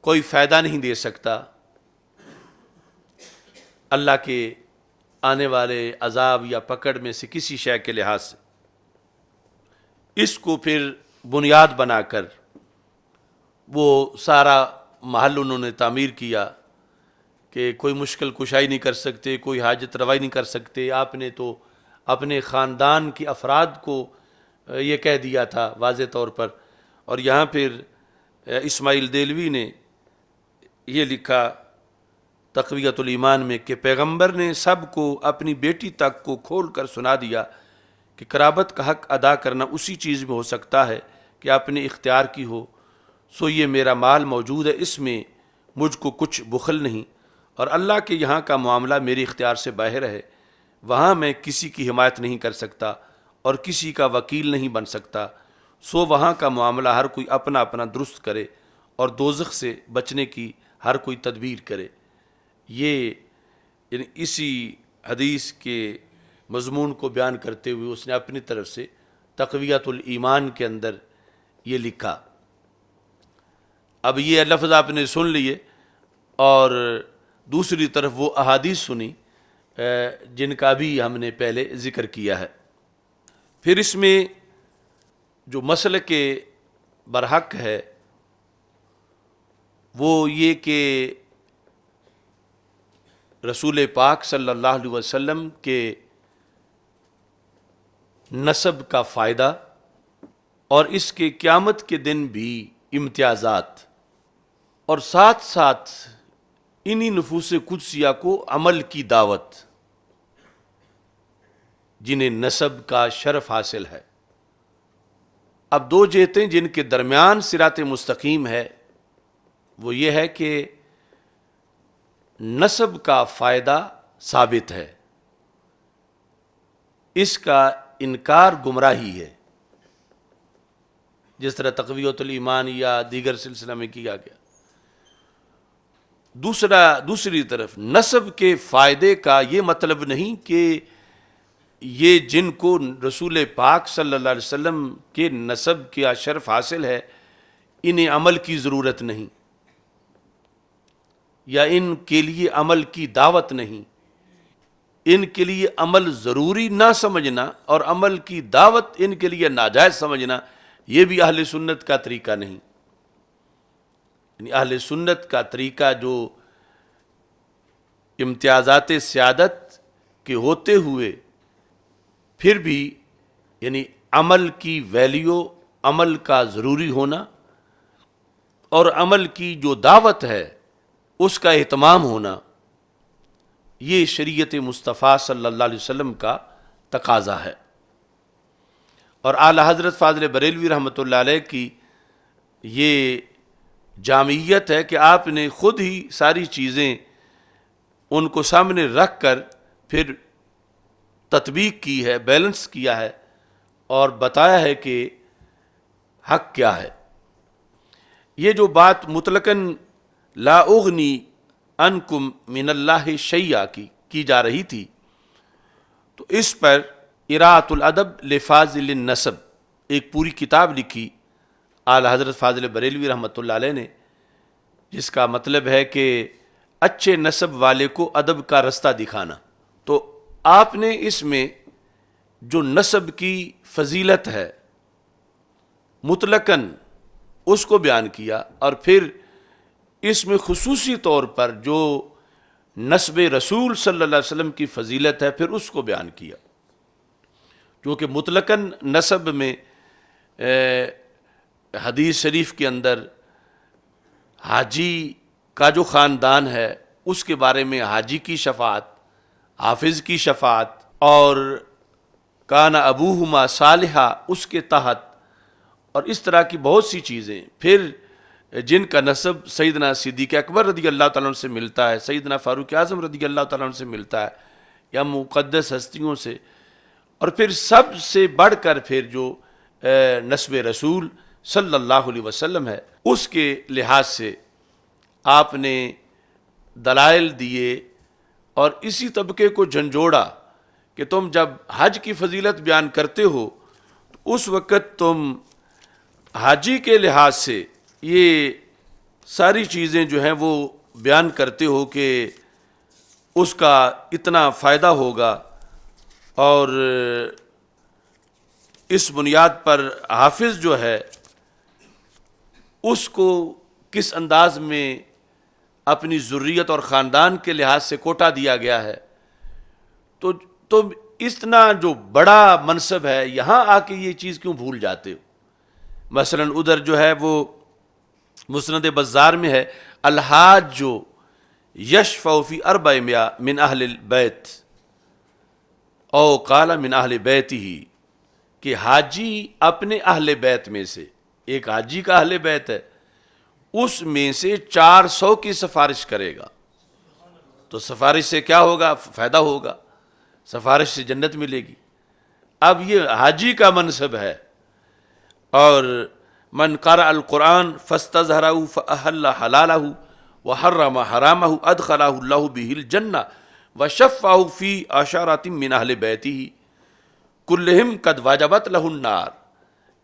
کوئی فائدہ نہیں دے سکتا اللہ کے آنے والے عذاب یا پکڑ میں سے کسی شے کے لحاظ سے. اس کو پھر بنیاد بنا کر وہ سارا محل انہوں نے تعمیر کیا کہ کوئی مشکل کشائی نہیں کر سکتے، کوئی حاجت روائی نہیں کر سکتے. آپ نے تو اپنے خاندان کے افراد کو یہ کہہ دیا تھا واضح طور پر. اور یہاں پھر اسماعیل دہلوی نے یہ لکھا تقویۃ الایمان میں کہ پیغمبر نے سب کو اپنی بیٹی تک کو کھول کر سنا دیا کہ قرابت کا حق ادا کرنا اسی چیز میں ہو سکتا ہے کہ اپنے اختیار کی ہو. سو یہ میرا مال موجود ہے، اس میں مجھ کو کچھ بخل نہیں، اور اللہ کے یہاں کا معاملہ میرے اختیار سے باہر ہے. وہاں میں کسی کی حمایت نہیں کر سکتا اور کسی کا وکیل نہیں بن سکتا. سو وہاں کا معاملہ ہر کوئی اپنا اپنا درست کرے اور دوزخ سے بچنے کی ہر کوئی تدبیر کرے. یہ یعنی اسی حدیث کے مضمون کو بیان کرتے ہوئے اس نے اپنی طرف سے تقویۃ الایمان کے اندر یہ لکھا. اب یہ لفظ آپ نے سن لیے، اور دوسری طرف وہ احادیث سنی جن کا بھی ہم نے پہلے ذکر کیا ہے. پھر اس میں جو مسلک برحق ہے وہ یہ کہ رسول پاک صلی اللہ علیہ وسلم کے نسب کا فائدہ اور اس کے قیامت کے دن بھی امتیازات، اور ساتھ ساتھ انہی نفوس قدسیہ کو عمل کی دعوت جنہیں نسب کا شرف حاصل ہے۔ اب دو جہتیں جن کے درمیان صراط مستقیم ہے، وہ یہ ہے کہ نسب کا فائدہ ثابت ہے، اس کا انکار گمراہی ہے، جس طرح تقویت الایمان یا دیگر سلسلہ میں کیا گیا۔ دوسری طرف نسب کے فائدے کا یہ مطلب نہیں کہ یہ جن کو رسول پاک صلی اللہ علیہ وسلم کے نسب کا شرف حاصل ہے انہیں عمل کی ضرورت نہیں، یا ان کے لیے عمل کی دعوت نہیں، ان کے لیے عمل ضروری نہ سمجھنا اور عمل کی دعوت ان کے لیے ناجائز سمجھنا، یہ بھی اہل سنت کا طریقہ نہیں۔ یعنی اہل سنت کا طریقہ جو امتیازات سیادت کے ہوتے ہوئے پھر بھی یعنی عمل کی ویلیو، عمل کا ضروری ہونا اور عمل کی جو دعوت ہے اس کا اہتمام ہونا، یہ شریعت مصطفیٰ صلی اللہ علیہ وسلم کا تقاضا ہے۔ اور اعلی حضرت فاضل بریلوی رحمۃ اللہ علیہ کی یہ جامعیت ہے کہ آپ نے خود ہی ساری چیزیں ان کو سامنے رکھ کر پھر تطبیق کی ہے، بیلنس کیا ہے اور بتایا ہے کہ حق کیا ہے۔ یہ جو بات مطلقاً لا اغنی عنکم من اللہ شیئا کی جا رہی تھی، تو اس پر اراۃ الادب لفاضل النسب ایک پوری کتاب لکھی اعلی حضرت فاضل بریلوی رحمۃ اللہ علیہ نے، جس کا مطلب ہے کہ اچھے نسب والے کو ادب کا رستہ دکھانا۔ تو آپ نے اس میں جو نسب کی فضیلت ہے مطلقاً اس کو بیان کیا، اور پھر اس میں خصوصی طور پر جو نسب رسول صلی اللہ علیہ وسلم کی فضیلت ہے پھر اس کو بیان کیا، کیونکہ مطلقاً نسب میں حدیث شریف کے اندر حاجی کا جو خاندان ہے اس کے بارے میں حاجی کی شفاعت، حافظ کی شفاعت، اور کان ابوہما صالحا اس کے تحت، اور اس طرح کی بہت سی چیزیں، پھر جن کا نسب سیدنا صدیق اکبر رضی اللہ تعالیٰ عنہ سے ملتا ہے، سیدنا فاروق اعظم رضی اللہ تعالیٰ عنہ سے ملتا ہے، یا مقدس ہستیوں سے، اور پھر سب سے بڑھ کر پھر جو نسب رسول صلی اللہ علیہ وسلم ہے اس کے لحاظ سے آپ نے دلائل دیے، اور اسی طبقے کو جھنجھوڑا کہ تم جب حج کی فضیلت بیان کرتے ہو تو اس وقت تم حاجی کے لحاظ سے یہ ساری چیزیں جو ہیں وہ بیان کرتے ہو کہ اس کا اتنا فائدہ ہوگا، اور اس بنیاد پر حافظ جو ہے اس کو کس انداز میں اپنی ذریت اور خاندان کے لحاظ سے کوٹا دیا گیا ہے، تو اتنا جو بڑا منصب ہے یہاں آ کے یہ چیز کیوں بھول جاتے ہو؟ مثلا ادھر جو ہے وہ مسند بزار میں ہے الحاج جو یشفع فی 400 من اہل البیت او قال من اہل بیتہ، کہ حاجی اپنے اہل بیت میں سے، ایک حاجی کا اہل بیت ہے، اس میں سے 400 کی سفارش کرے گا، تو سفارش سے کیا ہوگا؟ فائدہ ہوگا، سفارش سے جنت ملے گی۔ اب یہ حاجی کا منصب ہے، اور من قرأ القرآن فاستظہرہ فأحل حلالہ وحرم حرامہ ادخلہ اللہ بہ الجنہ وشفعہ فی عشرۃ من اہل بیتہ کلہم قد وجبت لہ النار،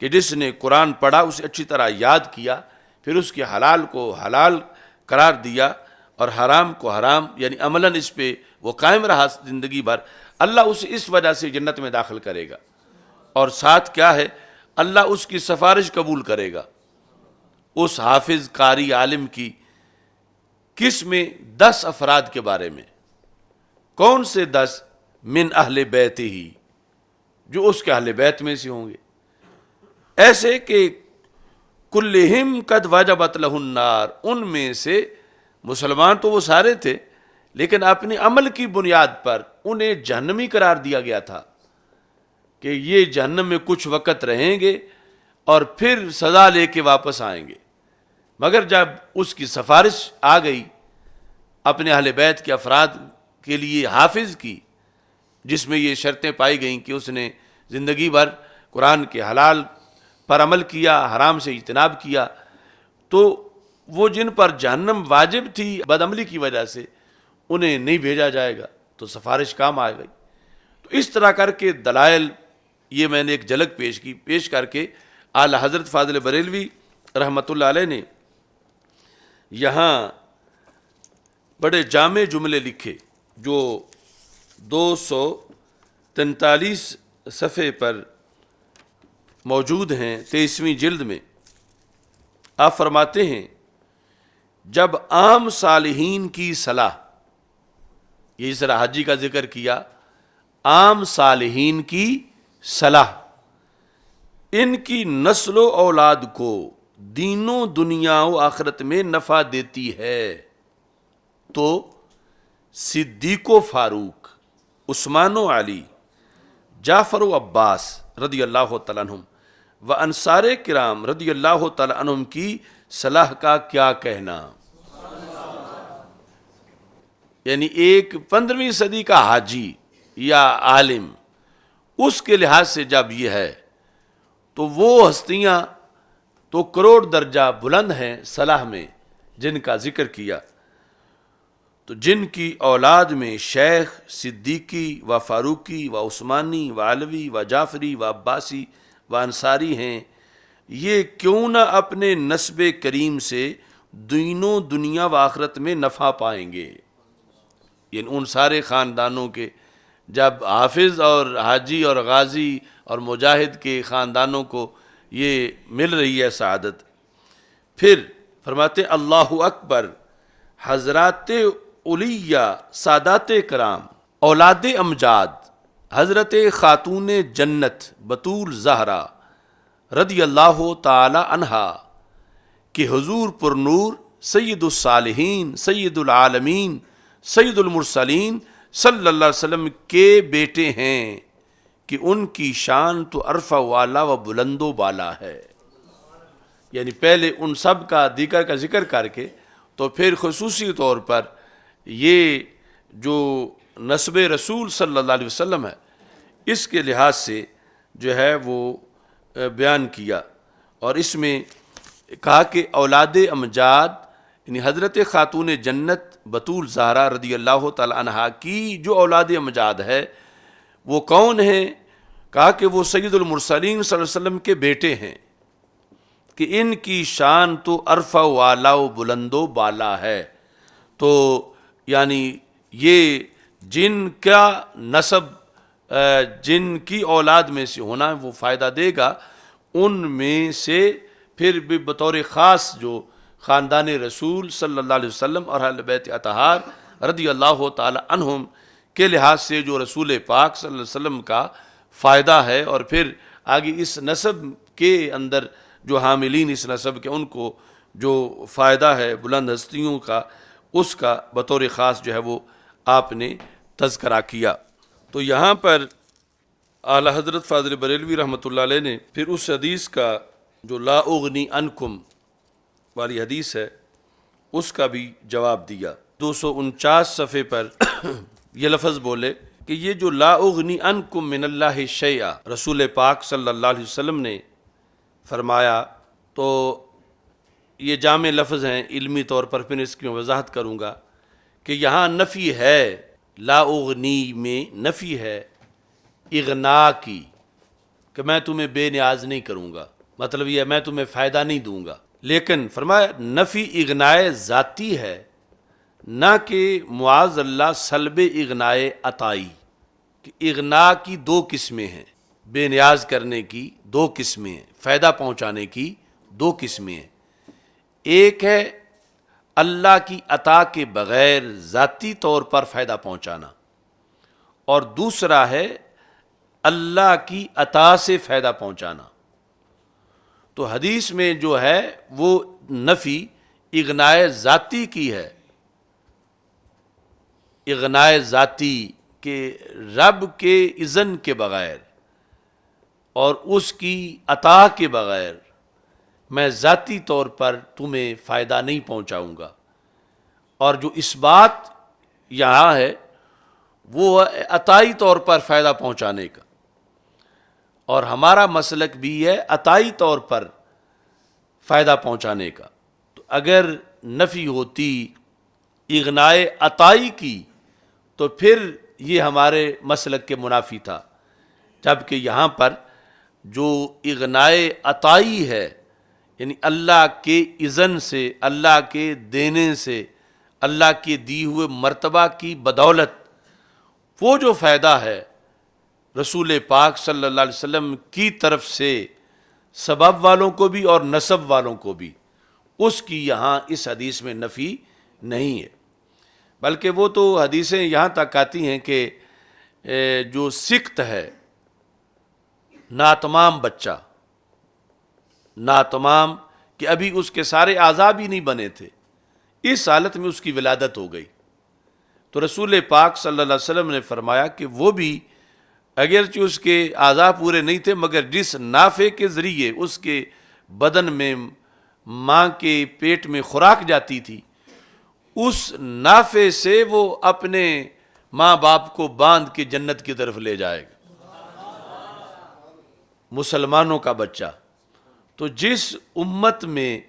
کہ جس نے قرآن پڑھا اسے اچھی طرح یاد کیا، پھر اس کے حلال کو حلال قرار دیا اور حرام کو حرام، یعنی عملاً اس پہ وہ قائم رہا زندگی بھر، اللہ اسے اس وجہ سے جنت میں داخل کرے گا، اور ساتھ کیا ہے؟ اللہ اس کی سفارش قبول کرے گا اس حافظ قاری عالم کی، کس میں؟ 10 افراد کے بارے میں، کون سے 10؟ من اہل بیت ہی، جو اس کے اہل بیت میں سے ہوں گے، ایسے کہ کلہم قد وجبت لہ النار، ان میں سے مسلمان تو وہ سارے تھے لیکن اپنے عمل کی بنیاد پر انہیں جہنمی قرار دیا گیا تھا کہ یہ جہنم میں کچھ وقت رہیں گے اور پھر سزا لے کے واپس آئیں گے۔ مگر جب اس کی سفارش آ گئی اپنے اہل بیت کے افراد کے لیے حافظ کی، جس میں یہ شرطیں پائی گئیں کہ اس نے زندگی بھر قرآن کے حلال پر عمل کیا، حرام سے اجتناب کیا، تو وہ جن پر جہنم واجب تھی بدعملی کی وجہ سے انہیں نہیں بھیجا جائے گا، تو سفارش کام آ گئی۔ تو اس طرح کر کے دلائل، یہ میں نے ایک جھلک پیش کر کے اعلی حضرت فاضل بریلوی رحمۃ اللہ علیہ نے یہاں بڑے جامع جملے لکھے جو 243 صفحے پر موجود ہیں 23ویں جلد میں۔ آپ فرماتے ہیں جب عام صالحین کی صلاح، یہ اس طرح حجی کا ذکر کیا، عام صالحین کی صلاح ان کی نسل و اولاد کو دین و دنیا و آخرت میں نفع دیتی ہے، تو صدیق و فاروق، عثمان و علی، جعفر و عباس رضی اللہ تعالیٰ عنہم و انصار کرام رضی اللہ تعالیٰ عنہم کی صلاح کا کیا کہنا؟ یعنی ایک 15ویں صدی کا حاجی یا عالم، اس کے لحاظ سے جب یہ ہے تو وہ ہستیاں تو کروڑ درجہ بلند ہیں صلاح میں جن کا ذکر کیا، تو جن کی اولاد میں شیخ، صدیقی و فاروقی و عثمانی و علوی و جعفری و عباسی و انصاری ہیں، یہ کیوں نہ اپنے نسب کریم سے دین و دنیا و آخرت میں نفع پائیں گے؟ یعنی ان سارے خاندانوں کے جب حافظ اور حاجی اور غازی اور مجاہد کے خاندانوں کو یہ مل رہی ہے سعادت، پھر فرماتے اللہ اکبر، حضرات اولیاء سادات کرام، اولاد امجاد، حضرت خاتون جنت بطول زہرا رضی اللہ تعالی عنہا کہ حضور پر نور سید الصالحین، سید العالمین، سید المرسلین صلی اللہ علیہ وسلم کے بیٹے ہیں کہ ان کی شان تو عرفہ والا و بلند و بالا ہے۔ یعنی پہلے ان سب کا دیگر کا ذکر کر کے تو پھر خصوصی طور پر یہ جو نسب رسول صلی اللہ علیہ وسلم ہے اس کے لحاظ سے جو ہے وہ بیان کیا، اور اس میں کہا کہ اولاد امجاد یعنی حضرت خاتون جنت بطول زہرا رضی اللہ تعالی عنہا کی جو اولاد امجاد ہے وہ کون ہیں؟ کہا کہ وہ سید المرسلین صلی اللہ علیہ وسلم کے بیٹے ہیں کہ ان کی شان تو عرفہ والا و بلند و بالا ہے، تو یعنی یہ جن کا نسب جن کی اولاد میں سے ہونا وہ فائدہ دے گا، ان میں سے پھر بھی بطور خاص جو خاندان رسول صلی اللہ علیہ وسلم اور اہل بیت اطہار رضی اللہ تعالی عنہم کے لحاظ سے جو رسول پاک صلی اللہ علیہ وسلم کا فائدہ ہے، اور پھر آگے اس نسب کے اندر جو حاملین اس نسب کے ان کو جو فائدہ ہے بلند ہستیوں کا، اس کا بطور خاص جو ہے وہ آپ نے تذکرہ کیا۔ تو یہاں پر اعلیٰ حضرت فاضل بریلوی رحمۃ اللہ علیہ نے پھر اس حدیث کا جو لا اغنی عنکم والی حدیث ہے اس کا بھی جواب دیا۔ 249 صفحے پر یہ لفظ بولے کہ یہ جو لا اغنی عنکم من اللہ شیئا رسول پاک صلی اللہ علیہ وسلم نے فرمایا، تو یہ جامع لفظ ہیں، علمی طور پر پھر اس کی میں وضاحت کروں گا کہ یہاں نفی ہے، لا اغنی میں نفی ہے اغنا کی کہ میں تمہیں بے نیاز نہیں کروں گا، مطلب یہ میں تمہیں فائدہ نہیں دوں گا، لیکن فرمایا نفی اغنائے ذاتی ہے، نہ کہ معاذ اللہ سلب اغنائے عطائی، کہ اغنا کی دو قسمیں ہیں، بے نیاز کرنے کی دو قسمیں ہیں، فائدہ پہنچانے کی دو قسمیں ہیں۔ ایک ہے اللہ کی عطا کے بغیر ذاتی طور پر فائدہ پہنچانا، اور دوسرا ہے اللہ کی عطا سے فائدہ پہنچانا۔ تو حدیث میں جو ہے وہ نفی اغنائے ذاتی کی ہے، اغنائے ذاتی کہ رب کے اذن کے بغیر اور اس کی عطا کے بغیر میں ذاتی طور پر تمہیں فائدہ نہیں پہنچاؤں گا۔ اور جو اس بات یہاں ہے وہ عطائی طور پر فائدہ پہنچانے کا، اور ہمارا مسلک بھی ہے عطائی طور پر فائدہ پہنچانے کا۔ تو اگر نفی ہوتی اغنائے عطائی کی تو پھر یہ ہمارے مسلک کے منافی تھا، جبکہ یہاں پر جو اغنائے عطائی ہے یعنی اللہ کے اذن سے، اللہ کے دینے سے، اللہ کے دی ہوئے مرتبہ کی بدولت وہ جو فائدہ ہے رسول پاک صلی اللہ علیہ وسلم کی طرف سے سبب والوں کو بھی اور نسب والوں کو بھی، اس کی یہاں اس حدیث میں نفی نہیں ہے، بلکہ وہ تو حدیثیں یہاں تک آتی ہیں کہ جو سکت ہے، ناتمام بچہ، ناتمام کہ ابھی اس کے سارے اعضاء بھی نہیں بنے تھے، اس حالت میں اس کی ولادت ہو گئی، تو رسول پاک صلی اللہ علیہ وسلم نے فرمایا کہ وہ بھی اگرچہ اس کے اعضاء پورے نہیں تھے مگر جس نافے کے ذریعے اس کے بدن میں ماں کے پیٹ میں خوراک جاتی تھی، اس نافے سے وہ اپنے ماں باپ کو باندھ کے جنت کی طرف لے جائے گا، مسلمانوں کا بچہ۔ تو جس امت میں،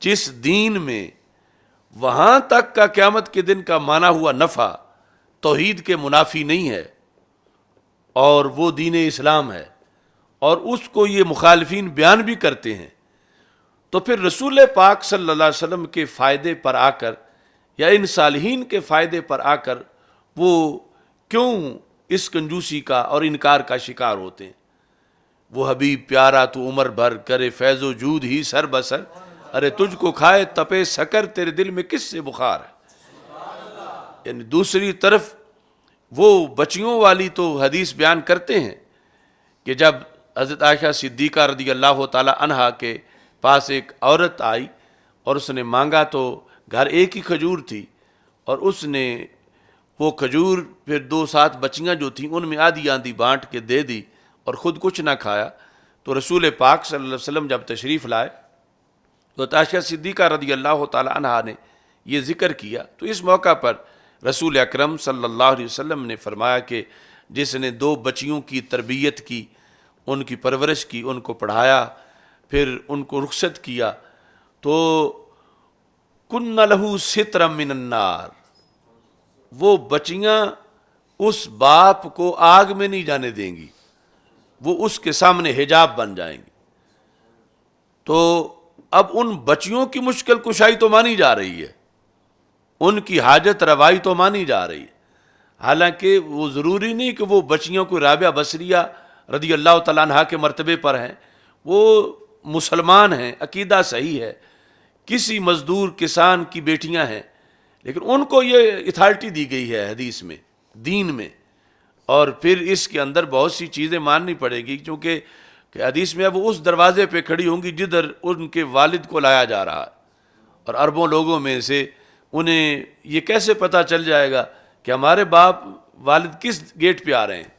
جس دین میں وہاں تک کا قیامت کے دن کا مانا ہوا نفع توحید کے منافی نہیں ہے، اور وہ دین اسلام ہے، اور اس کو یہ مخالفین بیان بھی کرتے ہیں، تو پھر رسول پاک صلی اللہ علیہ وسلم کے فائدے پر آ کر یا ان صالحین کے فائدے پر آ کر وہ کیوں اس کنجوسی کا اور انکار کا شکار ہوتے ہیں؟ وہ حبیب پیارا تو عمر بھر کرے فیض و جود ہی سر بسر، ارے تجھ کو کھائے تپے سکر، تیرے دل میں کس سے بخار ہے؟ یعنی دوسری طرف وہ بچیوں والی تو حدیث بیان کرتے ہیں کہ جب حضرت عائشہ صدیقہ رضی اللہ تعالی عنہا کے پاس ایک عورت آئی اور اس نے مانگا، تو گھر ایک ہی کھجور تھی، اور اس نے وہ کھجور پھر 2-7 بچیاں جو تھیں ان میں آدھی آدھی بانٹ کے دے دی اور خود کچھ نہ کھایا۔ تو رسول پاک صلی اللہ علیہ وسلم جب تشریف لائے تو عائشہ صدیقہ رضی اللہ تعالی عنہا نے یہ ذکر کیا، تو اس موقع پر رسول اکرم صلی اللہ علیہ وسلم نے فرمایا کہ جس نے 2 بچیوں کی تربیت کی، ان کی پرورش کی، ان کو پڑھایا، پھر ان کو رخصت کیا، تو کن لہو سترا من النار، وہ بچیاں اس باپ کو آگ میں نہیں جانے دیں گی، وہ اس کے سامنے حجاب بن جائیں گی۔ تو اب ان بچیوں کی مشکل کشائی تو مانی جا رہی ہے، ان کی حاجت روائی تو مانی جا رہی ہے، حالانکہ وہ ضروری نہیں کہ وہ بچیوں کو رابعہ بصریہ رضی اللہ تعالیٰ عنہا کے مرتبے پر ہیں، وہ مسلمان ہیں، عقیدہ صحیح ہے، کسی مزدور کسان کی بیٹیاں ہیں، لیکن ان کو یہ اتھارٹی دی گئی ہے حدیث میں، دین میں، اور پھر اس کے اندر بہت سی چیزیں ماننی پڑے گی، کیونکہ کہ حدیث میں اب وہ اس دروازے پہ کھڑی ہوں گی جدھر ان کے والد کو لایا جا رہا ہے، اور اربوں لوگوں میں سے انہیں یہ کیسے پتہ چل جائے گا کہ ہمارے باپ والد کس گیٹ پہ آ رہے ہیں،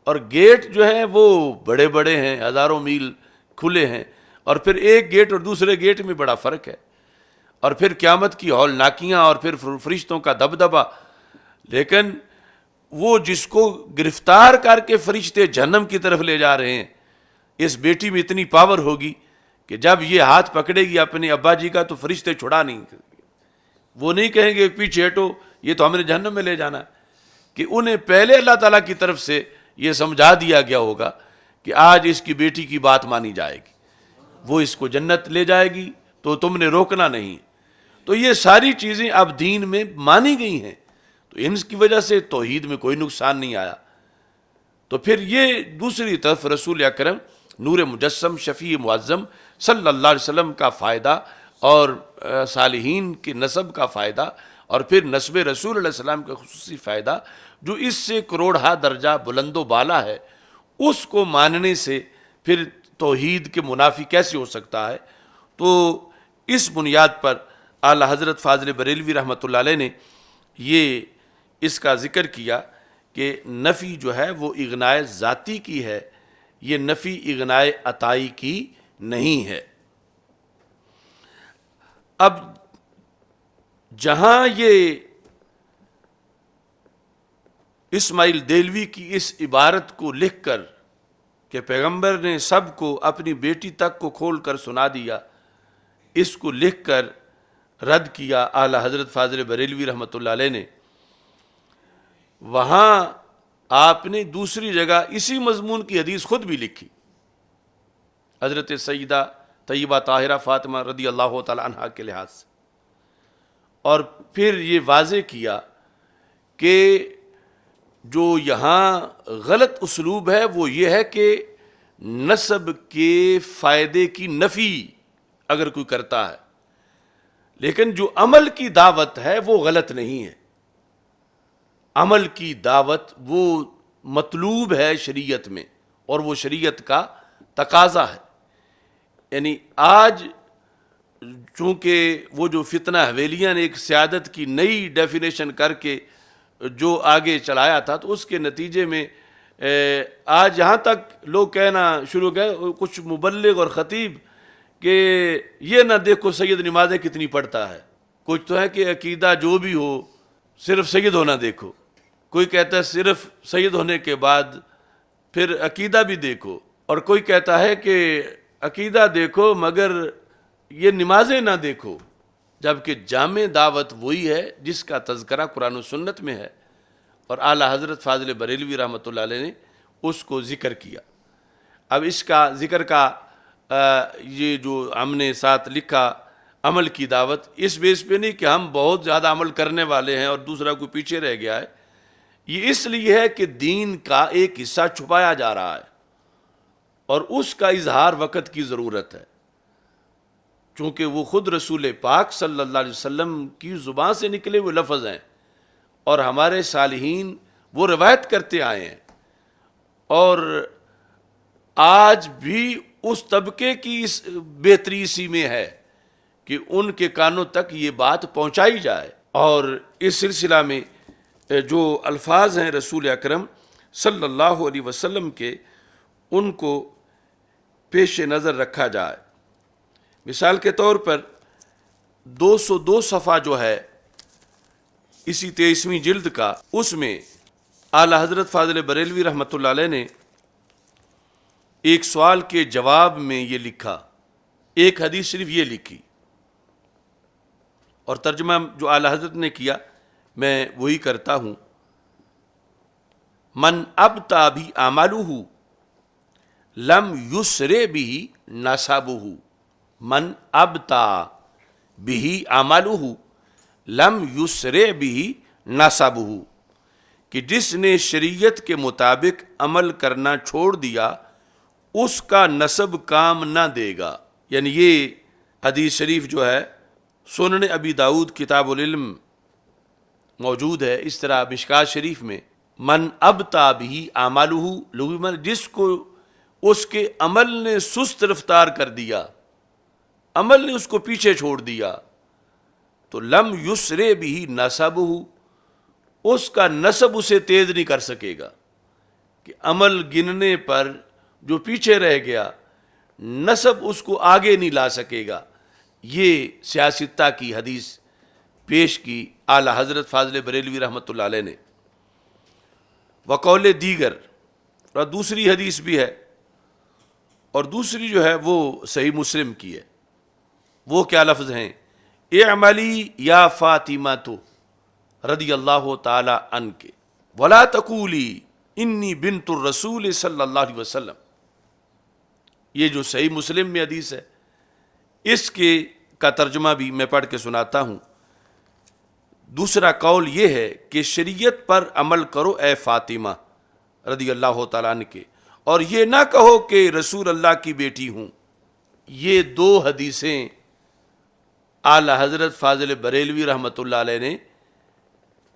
اور گیٹ جو ہیں وہ بڑے بڑے ہیں، ہزاروں میل کھلے ہیں، اور پھر ایک گیٹ اور دوسرے گیٹ میں بڑا فرق ہے، اور پھر قیامت کی ہولناکیاں اور پھر فرشتوں کا دبدبہ، لیکن وہ جس کو گرفتار کر کے فرشتے جہنم کی طرف لے جا رہے ہیں، اس بیٹی میں اتنی پاور ہوگی کہ جب یہ ہاتھ پکڑے گی اپنے ابا جی کا تو فرشتے چھڑا نہیں، وہ نہیں کہیں گے پیچھے ہٹو یہ تو ہم نے جہنم میں لے جانا ہے، کہ انہیں پہلے اللہ تعالیٰ کی طرف سے یہ سمجھا دیا گیا ہوگا کہ آج اس کی بیٹی کی بات مانی جائے گی، وہ اس کو جنت لے جائے گی، تو تم نے روکنا نہیں۔ تو یہ ساری چیزیں اب دین میں مانی گئی ہیں، تو ان کی وجہ سے توحید میں کوئی نقصان نہیں آیا۔ تو پھر یہ دوسری طرف رسول اکرم نور مجسم شفیع معظم صلی اللہ علیہ وسلم کا فائدہ اور صالحین کے نسب کا فائدہ اور پھر نسب رسول علیہ السلام کا خصوصی فائدہ، جو اس سے کروڑہا درجہ بلند و بالا ہے، اس کو ماننے سے پھر توحید کے منافی کیسے ہو سکتا ہے؟ تو اس بنیاد پر اعلیٰ حضرت فاضل بریلوی رحمۃ اللہ علیہ نے یہ اس کا ذکر کیا کہ نفی جو ہے وہ اغنائے ذاتی کی ہے، یہ نفی اغنائے عطائی کی نہیں ہے۔ اب جہاں یہ اسماعیل دہلوی کی اس عبارت کو لکھ کر کہ پیغمبر نے سب کو اپنی بیٹی تک کو کھول کر سنا دیا، اس کو لکھ کر رد کیا اعلیٰ حضرت فاضل بریلوی رحمۃ اللہ علیہ نے، وہاں آپ نے دوسری جگہ اسی مضمون کی حدیث خود بھی لکھی، حضرت سیدہ طیبہ طاہرہ فاطمہ رضی اللہ تعالی عنہا کے لحاظ سے، اور پھر یہ واضح کیا کہ جو یہاں غلط اسلوب ہے وہ یہ ہے کہ نسب کے فائدے کی نفی اگر کوئی کرتا ہے، لیکن جو عمل کی دعوت ہے وہ غلط نہیں ہے۔ عمل کی دعوت وہ مطلوب ہے شریعت میں، اور وہ شریعت کا تقاضا ہے۔ یعنی آج چونکہ وہ جو فتنہ حویلیاں نے ایک سیادت کی نئی ڈیفینیشن کر کے جو آگے چلایا تھا، تو اس کے نتیجے میں آج یہاں تک لوگ کہنا شروع گئے کچھ مبلغ اور خطیب کہ یہ نہ دیکھو سید نمازیں کتنی پڑھتا ہے، کچھ تو ہے کہ عقیدہ جو بھی ہو صرف سید ہونا دیکھو، کوئی کہتا ہے صرف سید ہونے کے بعد پھر عقیدہ بھی دیکھو، اور کوئی کہتا ہے کہ عقیدہ دیکھو مگر یہ نمازیں نہ دیکھو، جبکہ جامع دعوت وہی ہے جس کا تذکرہ قرآن و سنت میں ہے، اور اعلیٰ حضرت فاضل بریلوی رحمۃ اللہ علیہ نے اس کو ذکر کیا۔ اب اس کا ذکر کا یہ جو ہم نے ساتھ لکھا عمل کی دعوت، اس بیس پہ نہیں کہ ہم بہت زیادہ عمل کرنے والے ہیں اور دوسرا کوئی پیچھے رہ گیا ہے، یہ اس لیے ہے کہ دین کا ایک حصہ چھپایا جا رہا ہے اور اس کا اظہار وقت کی ضرورت ہے، چونکہ وہ خود رسول پاک صلی اللہ علیہ وسلم کی زبان سے نکلے ہوئے لفظ ہیں، اور ہمارے صالحین وہ روایت کرتے آئے ہیں، اور آج بھی اس طبقے کی بہتری اسی میں ہے کہ ان کے کانوں تک یہ بات پہنچائی جائے۔ اور اس سلسلہ میں جو الفاظ ہیں رسول اکرم صلی اللہ علیہ وسلم کے، ان کو پیش نظر رکھا جائے۔ مثال کے طور پر 202 صفحہ جو ہے اسی 23ویں جلد کا، اس میں اعلیٰ حضرت فاضل بریلوی رحمۃ اللہ علیہ نے ایک سوال کے جواب میں یہ لکھا، ایک حدیث شریف یہ لکھی، اور ترجمہ جو اعلیٰ حضرت نے کیا میں وہی کرتا ہوں۔ من ابتا بھی اعمالہ لم یسرع بہ نسبہ، من ابتا بھی اعمالہ لم یسرع بہ نسبہ، کہ جس نے شریعت کے مطابق عمل کرنا چھوڑ دیا اس کا نسب کام نہ دے گا۔ یعنی یہ حدیث شریف جو ہے سنن ابی داؤد کتاب العلم موجود ہے، اس طرح مشکات شریف میں من ابتا بھی اعمالہ، لوگ جس کو اس کے عمل نے سست رفتار کر دیا، عمل نے اس کو پیچھے چھوڑ دیا، تو لم یسرع بہ نسبہ، اس کا نسب اسے تیز نہیں کر سکے گا، کہ عمل گننے پر جو پیچھے رہ گیا نسب اس کو آگے نہیں لا سکے گا۔ یہ سیاستہ کی حدیث پیش کی اعلیٰ حضرت فاضل بریلوی رحمۃ اللہ علیہ نے۔ وقول دیگر، اور دوسری حدیث بھی ہے، اور دوسری جو ہے وہ صحیح مسلم کی ہے، وہ کیا لفظ ہیں؟ اعملی یا فاطمہ رضی اللہ تعالی عنک ولا تقولی انی بنت الرسول صلی اللہ علیہ وسلم، یہ جو صحیح مسلم میں حدیث ہے، اس کے کا ترجمہ بھی میں پڑھ کے سناتا ہوں۔ دوسرا قول یہ ہے کہ شریعت پر عمل کرو اے فاطمہ رضی اللہ تعالیٰ عنہ کے، اور یہ نہ کہو کہ رسول اللہ کی بیٹی ہوں۔ یہ دو حدیثیں اعلی حضرت فاضل بریلوی رحمۃ اللہ علیہ نے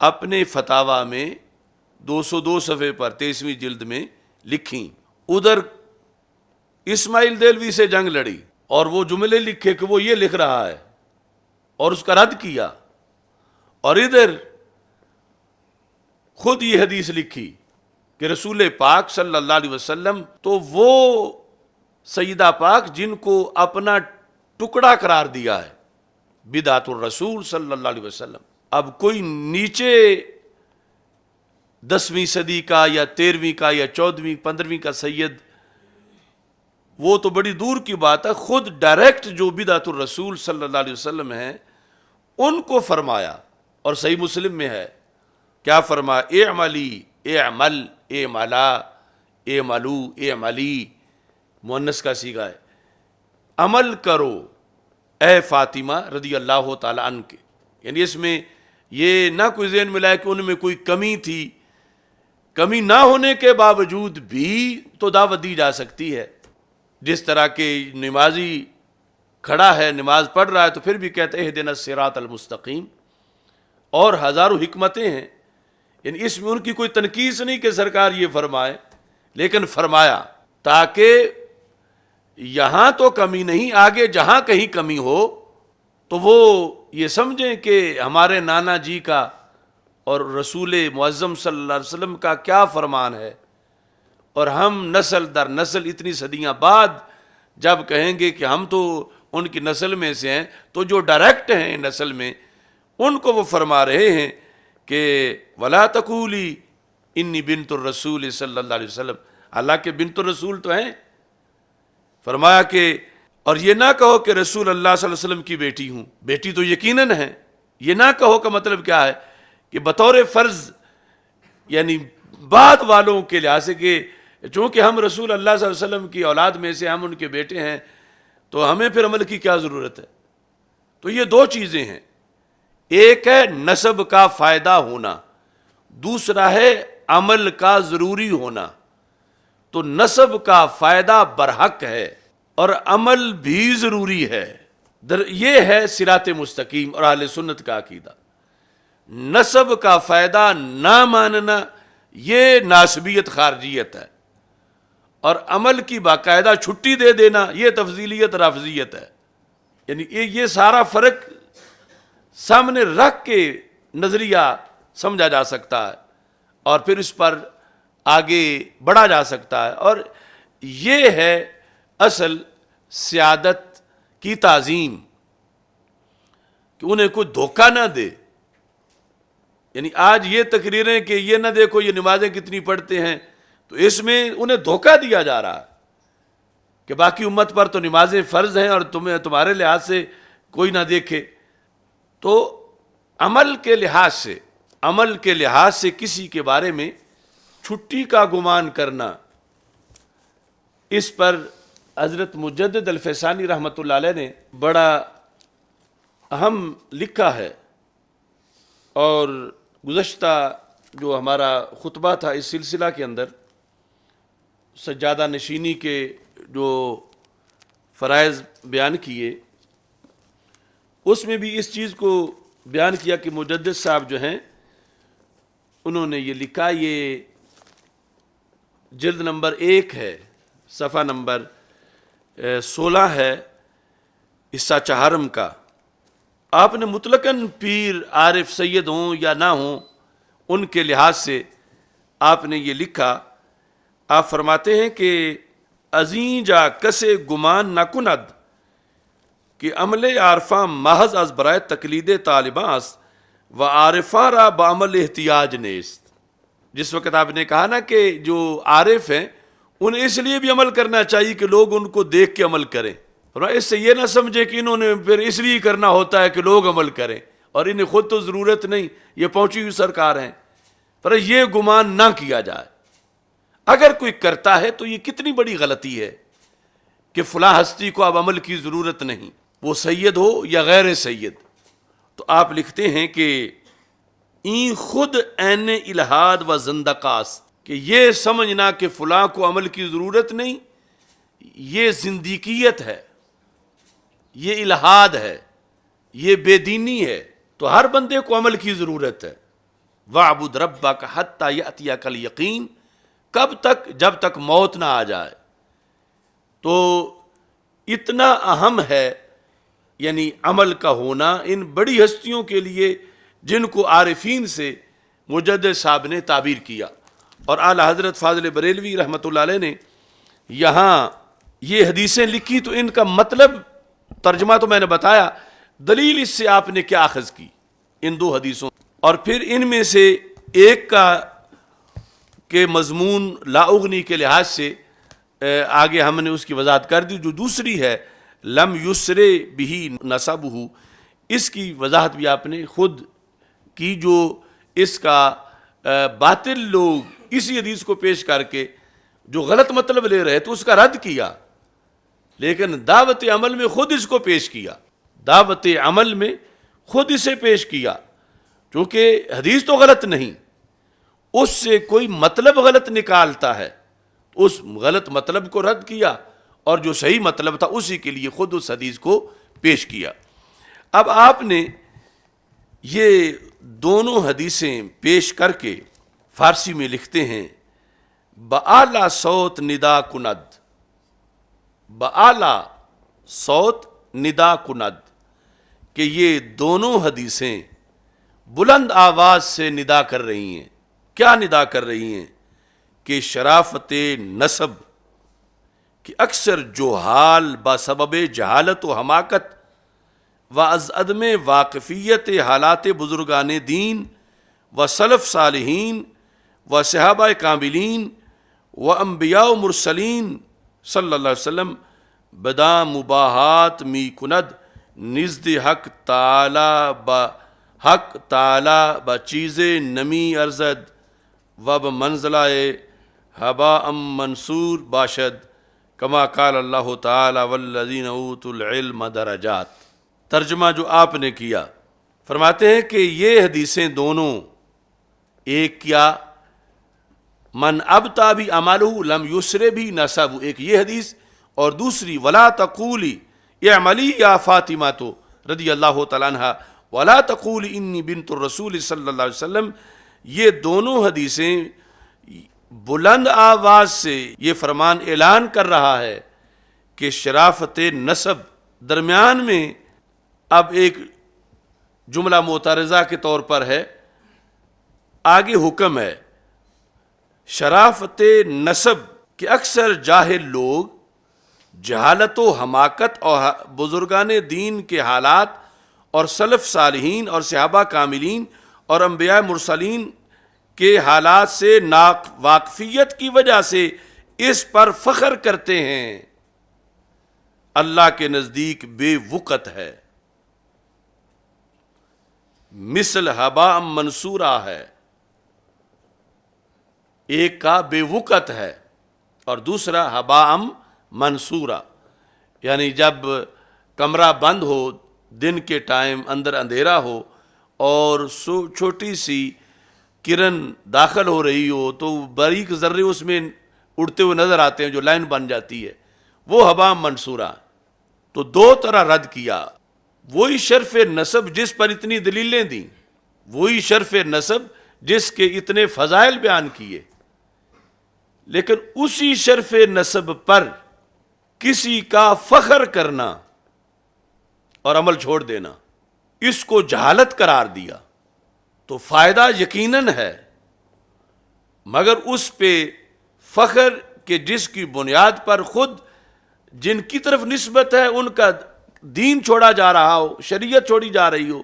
اپنے فتاویٰ میں 202 صفحے پر 23ویں جلد میں لکھی. ادھر اسماعیل دہلوی سے جنگ لڑی اور وہ جملے لکھے کہ وہ یہ لکھ رہا ہے اور اس کا رد کیا, اور ادھر خود یہ حدیث لکھی کہ رسول پاک صلی اللہ علیہ وسلم تو وہ سیدہ پاک جن کو اپنا ٹکڑا قرار دیا ہے, بدعت الرسول صلی اللہ علیہ وسلم. اب کوئی نیچے 10ویں صدی کا یا 13ویں کا یا 14ویں 15ویں کا سید, وہ تو بڑی دور کی بات ہے, خود ڈائریکٹ جو بدعت الرسول صلی اللہ علیہ وسلم ہیں ان کو فرمایا. اور صحیح مسلم میں ہے, کیا فرمایا؟ اعملی اعمل اعملا اعملو اعملی, مؤنث کا صیغہ ہے, عمل کرو اے فاطمہ رضی اللہ تعالی عنہ کے. یعنی اس میں یہ نہ کوئی ذہن ملا ہے کہ ان میں کوئی کمی تھی, کمی نہ ہونے کے باوجود بھی تو دعوت دی جا سکتی ہے. جس طرح کہ نمازی کھڑا ہے نماز پڑھ رہا ہے تو پھر بھی کہتے ہیں اہدنا الصراط المستقیم, اور ہزاروں حکمتیں ہیں. یعنی اس میں ان کی کوئی تنقیص نہیں کہ سرکار یہ فرمائے, لیکن فرمایا تاکہ یہاں تو کمی نہیں, آگے جہاں کہیں کمی ہو تو وہ یہ سمجھیں کہ ہمارے نانا جی کا اور رسول معظم صلی اللہ علیہ وسلم کا کیا فرمان ہے, اور ہم نسل در نسل اتنی صدیاں بعد جب کہیں گے کہ ہم تو ان کی نسل میں سے ہیں, تو جو ڈائریکٹ ہیں نسل میں ان کو وہ فرما رہے ہیں کہ ولا تقولی انی بنت الرسول صلی اللہ علیہ وسلم, اللہ کے بنت الرسول تو ہیں. فرمایا کہ اور یہ نہ کہو کہ رسول اللہ صلی اللہ علیہ وسلم کی بیٹی ہوں, بیٹی تو یقیناً ہے. یہ نہ کہو کا مطلب کیا ہے کہ بطور فرض, یعنی بعد والوں کے لحاظ سے کہ چونکہ ہم رسول اللہ صلی اللہ علیہ وسلم کی اولاد میں سے ہم ان کے بیٹے ہیں تو ہمیں پھر عمل کی کیا ضرورت ہے. تو یہ دو چیزیں ہیں, ایک ہے نسب کا فائدہ ہونا, دوسرا ہے عمل کا ضروری ہونا. تو نسب کا فائدہ برحق ہے اور عمل بھی ضروری ہے. یہ ہے صراط مستقیم اور اہل سنت کا عقیدہ. نسب کا فائدہ نہ ماننا یہ ناسبیت خارجیت ہے, اور عمل کی باقاعدہ چھٹی دے دینا یہ تفضیلیت رافضیت ہے. یعنی یہ سارا فرق سامنے رکھ کے نظریہ سمجھا جا سکتا ہے اور پھر اس پر آگے بڑھا جا سکتا ہے. اور یہ ہے اصل سیادت کی تعظیم, کہ انہیں کوئی دھوکہ نہ دے. یعنی آج یہ تقریریں کہ یہ نہ دیکھو یہ نمازیں کتنی پڑھتے ہیں, تو اس میں انہیں دھوکہ دیا جا رہا ہے کہ باقی امت پر تو نمازیں فرض ہیں اور تمہارے لحاظ سے کوئی نہ دیکھے. تو عمل کے لحاظ سے کسی کے بارے میں چھٹی کا گمان کرنا, اس پر حضرت مجدد الفیسانی رحمۃ اللہ علیہ نے بڑا اہم لکھا ہے. اور گزشتہ جو ہمارا خطبہ تھا اس سلسلہ کے اندر سجادہ نشینی کے جو فرائض بیان کیے, اس میں بھی اس چیز کو بیان کیا کہ مجدد صاحب جو ہیں انہوں نے یہ لکھا, یہ جلد نمبر 1 ہے, صفحہ نمبر 16 ہے, حصہ چہارم کا. آپ نے مطلقاً پیر عارف سید ہوں یا نہ ہوں ان کے لحاظ سے آپ نے یہ لکھا. آپ فرماتے ہیں کہ ازیں جا کسے گمان نہ کند کہ عمل عارفاں محض از برائے تقلید طالباں و عارفاں را بعمل احتیاج نیست. جس وقت آپ نے کہا نا کہ جو عارف ہیں انہیں اس لیے بھی عمل کرنا چاہیے کہ لوگ ان کو دیکھ کے عمل کریں, اور اس سے یہ نہ سمجھے کہ انہوں نے پھر اس لیے کرنا ہوتا ہے کہ لوگ عمل کریں اور انہیں خود تو ضرورت نہیں, یہ پہنچی ہوئی سرکار ہیں. پر یہ گمان نہ کیا جائے. اگر کوئی کرتا ہے تو یہ کتنی بڑی غلطی ہے کہ فلاں ہستی کو اب عمل کی ضرورت نہیں, وہ سید ہو یا غیر سید. تو آپ لکھتے ہیں کہ این خود عین الہاد و زندقاست, کہ یہ سمجھنا کہ فلاں کو عمل کی ضرورت نہیں, یہ زندیقیت ہے, یہ الہاد ہے, یہ بے دینی ہے. تو ہر بندے کو عمل کی ضرورت ہے, وَاعْبُدْ رَبَّكَ حَتَّى يَأْتِيَكَ الْيَقِينُ، کب تک؟ جب تک موت نہ آ جائے۔ تو اتنا اہم ہے یعنی عمل کا ہونا ان بڑی ہستیوں کے لیے جن کو عارفین سے مجدد صاحب نے تعبیر کیا۔ اور اعلیٰ حضرت فاضل بریلوی رحمۃ اللہ علیہ نے یہاں یہ حدیثیں لکھی تو ان کا مطلب ترجمہ تو میں نے بتایا، دلیل اس سے آپ نے کیا اخذ کی ان دو حدیثوں، اور پھر ان میں سے ایک کا کہ مضمون لا اغنی کے لحاظ سے آگے ہم نے اس کی وضاحت کر دی، جو دوسری ہے لم یسرے بھی نسبہ، اس کی وضاحت بھی آپ نے خود کی، جو اس کا باطل لوگ اسی حدیث کو پیش کر کے جو غلط مطلب لے رہے تو اس کا رد کیا، لیکن دعوت عمل میں خود اس کو پیش کیا، دعوت عمل میں خود اسے پیش کیا، چونکہ حدیث تو غلط نہیں، اس سے کوئی مطلب غلط نکالتا ہے، اس غلط مطلب کو رد کیا اور جو صحیح مطلب تھا اسی کے لیے خود اس حدیث کو پیش کیا۔ اب آپ نے یہ دونوں حدیثیں پیش کر کے فارسی میں لکھتے ہیں بآلا صوت ندا کند، بآلا صوت ندا کند، کہ یہ دونوں حدیثیں بلند آواز سے ندا کر رہی ہیں۔ کیا ندا کر رہی ہیں؟ کہ شرافت نسب، کہ اکثر جہال بسبب جہالت و حماقت و از عدم واقفیت حالات بزرگان دین و سلف صالحین و صحابہ کاملین و انبیاء و مرسلین صلی اللہ علیہ وسلم بدا مباحات می کند نزد حق تعالی با چیز نمی ارزد و بمنزلہ حبا منصور باشد کما قال اللہ تعالی والذین اوتوا العلم درجات۔ ترجمہ جو آپ نے کیا، فرماتے ہیں کہ یہ حدیثیں دونوں، ایک کیا من ابتا بھی عملہ لم یسر بھی نسب، ایک یہ حدیث، اور دوسری ولا تقولی اعملی یا فاطمہ تو رضی اللہ تعالیٰ عنہ ولا تقولی انی بنت الرسول صلی اللہ علیہ وسلم، یہ دونوں حدیثیں بلند آواز سے یہ فرمان اعلان کر رہا ہے کہ شرافت نسب، درمیان میں اب ایک جملہ معترضہ کے طور پر ہے، آگے حکم ہے شرافت نسب کہ اکثر جاہل لوگ جہالت و حماقت اور بزرگان دین کے حالات اور سلف صالحین اور صحابہ کاملین اور انبیاء مرسلین کے حالات سے واقفیت کی وجہ سے اس پر فخر کرتے ہیں، اللہ کے نزدیک بے وقت ہے، مثل حبا منصورہ ہے، ایک کا بے وقت ہے اور دوسرا حبا منصورہ، یعنی جب کمرہ بند ہو، دن کے ٹائم اندر اندھیرا ہو اور چھوٹی سی کرن داخل ہو رہی ہو تو باریک ذرے اس میں اڑتے ہوئے نظر آتے ہیں جو لائن بن جاتی ہے، وہ حبا منصورہ۔ تو دو طرح رد کیا، وہی شرف نسب جس پر اتنی دلیلیں دیں، وہی شرف نسب جس کے اتنے فضائل بیان کیے، لیکن اسی شرف نسب پر کسی کا فخر کرنا اور عمل چھوڑ دینا، اس کو جہالت قرار دیا تو فائدہ یقیناً ہے، مگر اس پہ فخر کہ جس کی بنیاد پر خود جن کی طرف نسبت ہے ان کا دین چھوڑا جا رہا ہو، شریعت چھوڑی جا رہی ہو،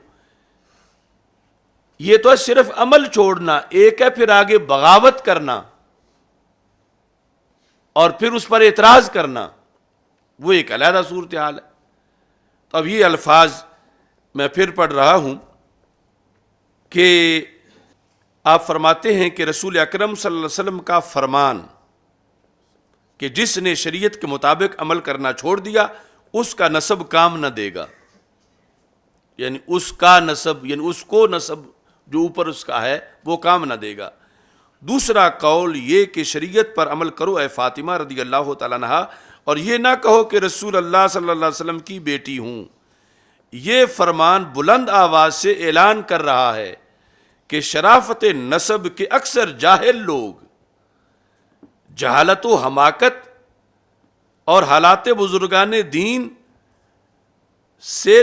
یہ تو صرف عمل چھوڑنا، ایک ہے پھر آگے بغاوت کرنا اور پھر اس پر اعتراض کرنا، وہ ایک علیحدہ صورتحال ہے۔ تو اب یہ الفاظ میں پھر پڑھ رہا ہوں کہ آپ فرماتے ہیں کہ رسول اکرم صلی اللہ علیہ وسلم کا فرمان کہ جس نے شریعت کے مطابق عمل کرنا چھوڑ دیا اس کا نسب کام نہ دے گا، یعنی اس کا نسب، یعنی اس کو نسب جو اوپر اس کا ہے وہ کام نہ دے گا۔ دوسرا قول یہ کہ شریعت پر عمل کرو اے فاطمہ رضی اللہ تعالیٰ عنہا، اور یہ نہ کہو کہ رسول اللہ صلی اللہ علیہ وسلم کی بیٹی ہوں۔ یہ فرمان بلند آواز سے اعلان کر رہا ہے کہ شرافت نسب کے اکثر جاہل لوگ جہالت و حماقت اور حالات بزرگان دین سے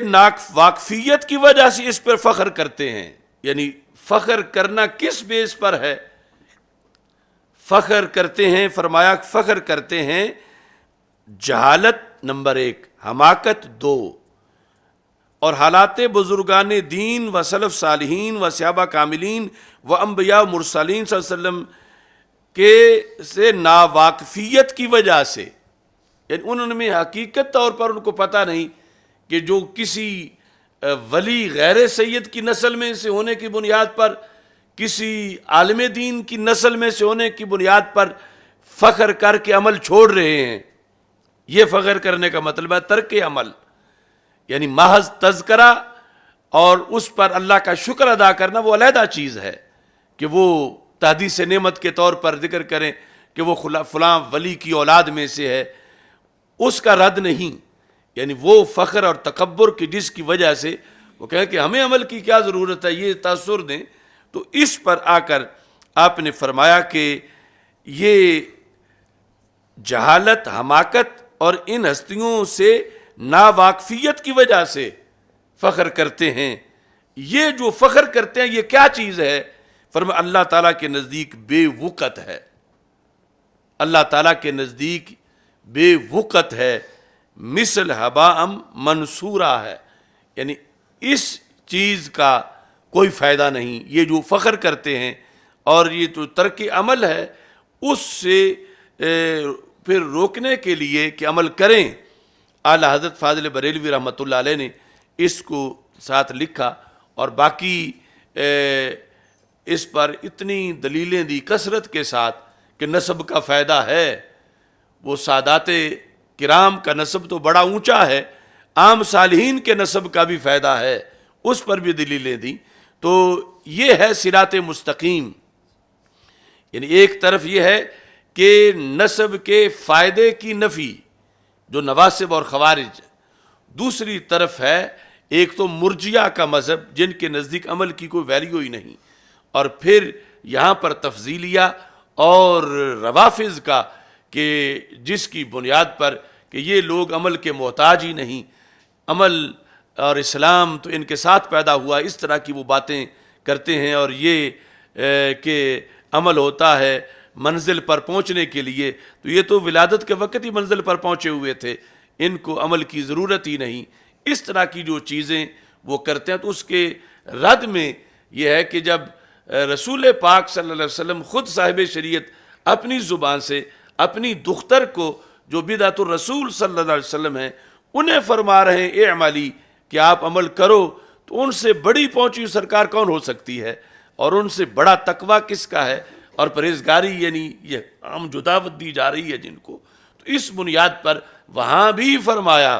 واقفیت کی وجہ سے اس پر فخر کرتے ہیں. یعنی فخر کرنا کس بیس پر ہے؟ فخر کرتے ہیں، فرمایا فخر کرتے ہیں جہالت نمبر 1، حماقت 2، اور حالات بزرگان دین و سلف صالحین و صحابہ کاملین و انبیاء و مرسلین صلی اللہ علیہ وسلم کے سے ناواقفیت کی وجہ سے. یعنی انہوں نے حقیقت طور پر ان کو پتہ نہیں کہ جو کسی ولی غیر سید کی نسل میں سے ہونے کی بنیاد پر، کسی عالم دین کی نسل میں سے ہونے کی بنیاد پر فخر کر کے عمل چھوڑ رہے ہیں. یہ فخر کرنے کا مطلب ہے ترک عمل، یعنی محض تذکرہ اور اس پر اللہ کا شکر ادا کرنا وہ علیحدہ چیز ہے کہ وہ تحدیث نعمت کے طور پر ذکر کریں کہ وہ فلاں ولی کی اولاد میں سے ہے، اس کا رد نہیں. یعنی وہ فخر اور تکبر کی جس کی وجہ سے وہ کہیں کہ ہمیں عمل کی کیا ضرورت ہے، یہ تاثر دیں، تو اس پر آ کر آپ نے فرمایا کہ یہ جہالت، حماقت اور ان ہستیوں سے ناواقفیت کی وجہ سے فخر کرتے ہیں. یہ جو فخر کرتے ہیں یہ کیا چیز ہے؟ فرمایا اللہ تعالیٰ کے نزدیک بے وقت ہے. اللہ تعالیٰ کے نزدیک بے وقت ہے، مثل حباء منصورہ ہے. یعنی اس چیز کا کوئی فائدہ نہیں. یہ جو فخر کرتے ہیں اور یہ جو ترک عمل ہے اس سے پھر روکنے کے لیے کہ عمل کریں. اعلیٰ حضرت فاضل بریلوی رحمۃ اللہ علیہ نے اس کو ساتھ لکھا اور باقی اس پر اتنی دلیلیں دی کثرت کے ساتھ کہ نسب کا فائدہ ہے. وہ سادات کرام کا نسب تو بڑا اونچا ہے، عام صالحین کے نسب کا بھی فائدہ ہے، اس پر بھی دلیلیں دی. تو یہ ہے صراط مستقیم. یعنی ایک طرف یہ ہے کہ نسب کے فائدے کی نفی جو نواسب اور خوارج، دوسری طرف ہے ایک تو مرجیہ کا مذہب جن کے نزدیک عمل کی کوئی ویلیو ہی نہیں، اور پھر یہاں پر تفضیلیہ اور روافض کا کہ جس کی بنیاد پر کہ یہ لوگ عمل کے محتاج ہی نہیں، عمل اور اسلام تو ان کے ساتھ پیدا ہوا، اس طرح کی وہ باتیں کرتے ہیں. اور یہ کہ عمل ہوتا ہے منزل پر پہنچنے کے لیے، تو یہ تو ولادت کے وقت ہی منزل پر پہنچے ہوئے تھے، ان کو عمل کی ضرورت ہی نہیں. اس طرح کی جو چیزیں وہ کرتے ہیں تو اس کے رد میں یہ ہے کہ جب رسول پاک صلی اللہ علیہ وسلم خود صاحب شریعت اپنی زبان سے اپنی دختر کو جو بدعت الرسول صلی اللہ علیہ وسلم ہیں انہیں فرما رہے ہیں اعملی کہ آپ عمل کرو، تو ان سے بڑی پہنچی سرکار کون ہو سکتی ہے؟ اور ان سے بڑا تقویٰ کس کا ہے اور پرہیزگاری؟ یعنی یہ عام جو دعوت دی جا رہی ہے جن کو، تو اس بنیاد پر وہاں بھی فرمایا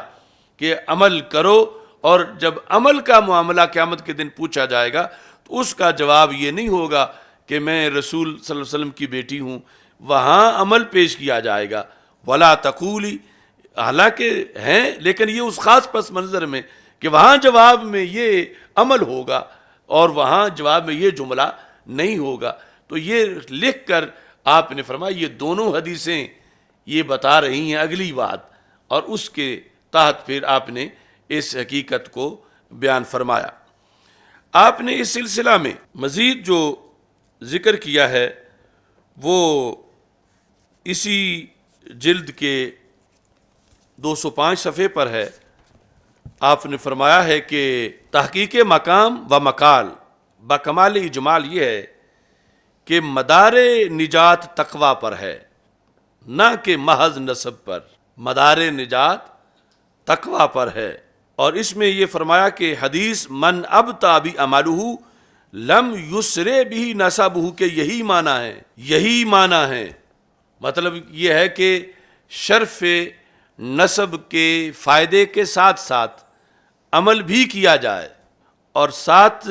کہ عمل کرو. اور جب عمل کا معاملہ قیامت کے دن پوچھا جائے گا تو اس کا جواب یہ نہیں ہوگا کہ میں رسول صلی اللہ علیہ وسلم کی بیٹی ہوں، وہاں عمل پیش کیا جائے گا. ولا تقولی، حالانکہ ہیں لیکن یہ اس خاص پس منظر میں کہ وہاں جواب میں یہ عمل ہوگا اور وہاں جواب میں یہ جملہ نہیں ہوگا. تو یہ لکھ کر آپ نے فرمایا یہ دونوں حدیثیں یہ بتا رہی ہیں اگلی بات، اور اس کے تحت پھر آپ نے اس حقیقت کو بیان فرمایا. آپ نے اس سلسلہ میں مزید جو ذکر کیا ہے وہ اسی جلد کے 205 صفحے پر ہے. آپ نے فرمایا ہے کہ تحقیق مقام و مقال بکمال اجمال یہ ہے کہ مدار نجات تقوی پر ہے، نہ کہ محض نسب پر. مدار نجات تقوی پر ہے. اور اس میں یہ فرمایا کہ حدیث من ابطا بعملہ لم یسرع بہ نسبہ کے یہی معنی ہے. مطلب یہ ہے کہ شرف نسب کے فائدے کے ساتھ ساتھ عمل بھی کیا جائے، اور ساتھ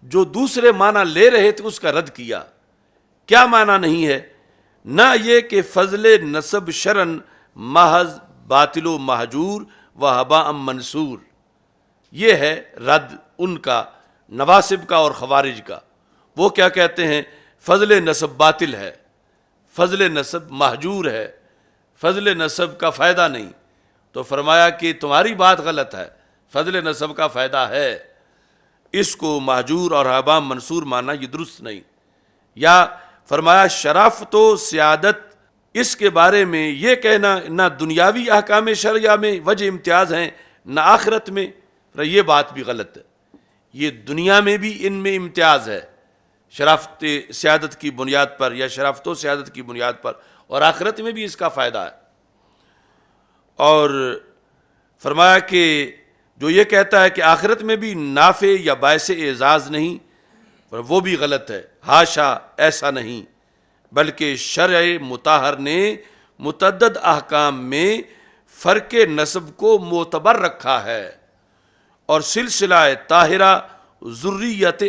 جو دوسرے معنی لے رہے تھے اس کا رد کیا. کیا معنی نہیں ہے؟ نہ یہ کہ فضل نسب شرن محض باطل و مہجور و حباء منصور، یہ ہے رد ان کا، نواسب کا اور خوارج کا. وہ کیا کہتے ہیں؟ فضل نسب باطل ہے، فضل نسب مہجور ہے، فضل نسب کا فائدہ نہیں. تو فرمایا کہ تمہاری بات غلط ہے، فضل نسب کا فائدہ ہے، اس کو مہجور اور حبام منصور ماننا یہ درست نہیں. یا فرمایا شرافت و سیادت، اس کے بارے میں یہ کہنا نہ دنیاوی احکام شرعیہ میں وجہ امتیاز ہیں نہ آخرت میں، یہ بات بھی غلط ہے. یہ دنیا میں بھی ان میں امتیاز ہے شرافت سیادت کی بنیاد پر یا شرافت و سیادت کی بنیاد پر، اور آخرت میں بھی اس کا فائدہ ہے. اور فرمایا کہ جو یہ کہتا ہے کہ آخرت میں بھی نافع یا باعث اعزاز نہیں، وہ بھی غلط ہے. حاشا، ایسا نہیں، بلکہ شرع مطہر نے متعدد احکام میں فرق نسب کو معتبر رکھا ہے، اور سلسلہ طاہرہ ذریت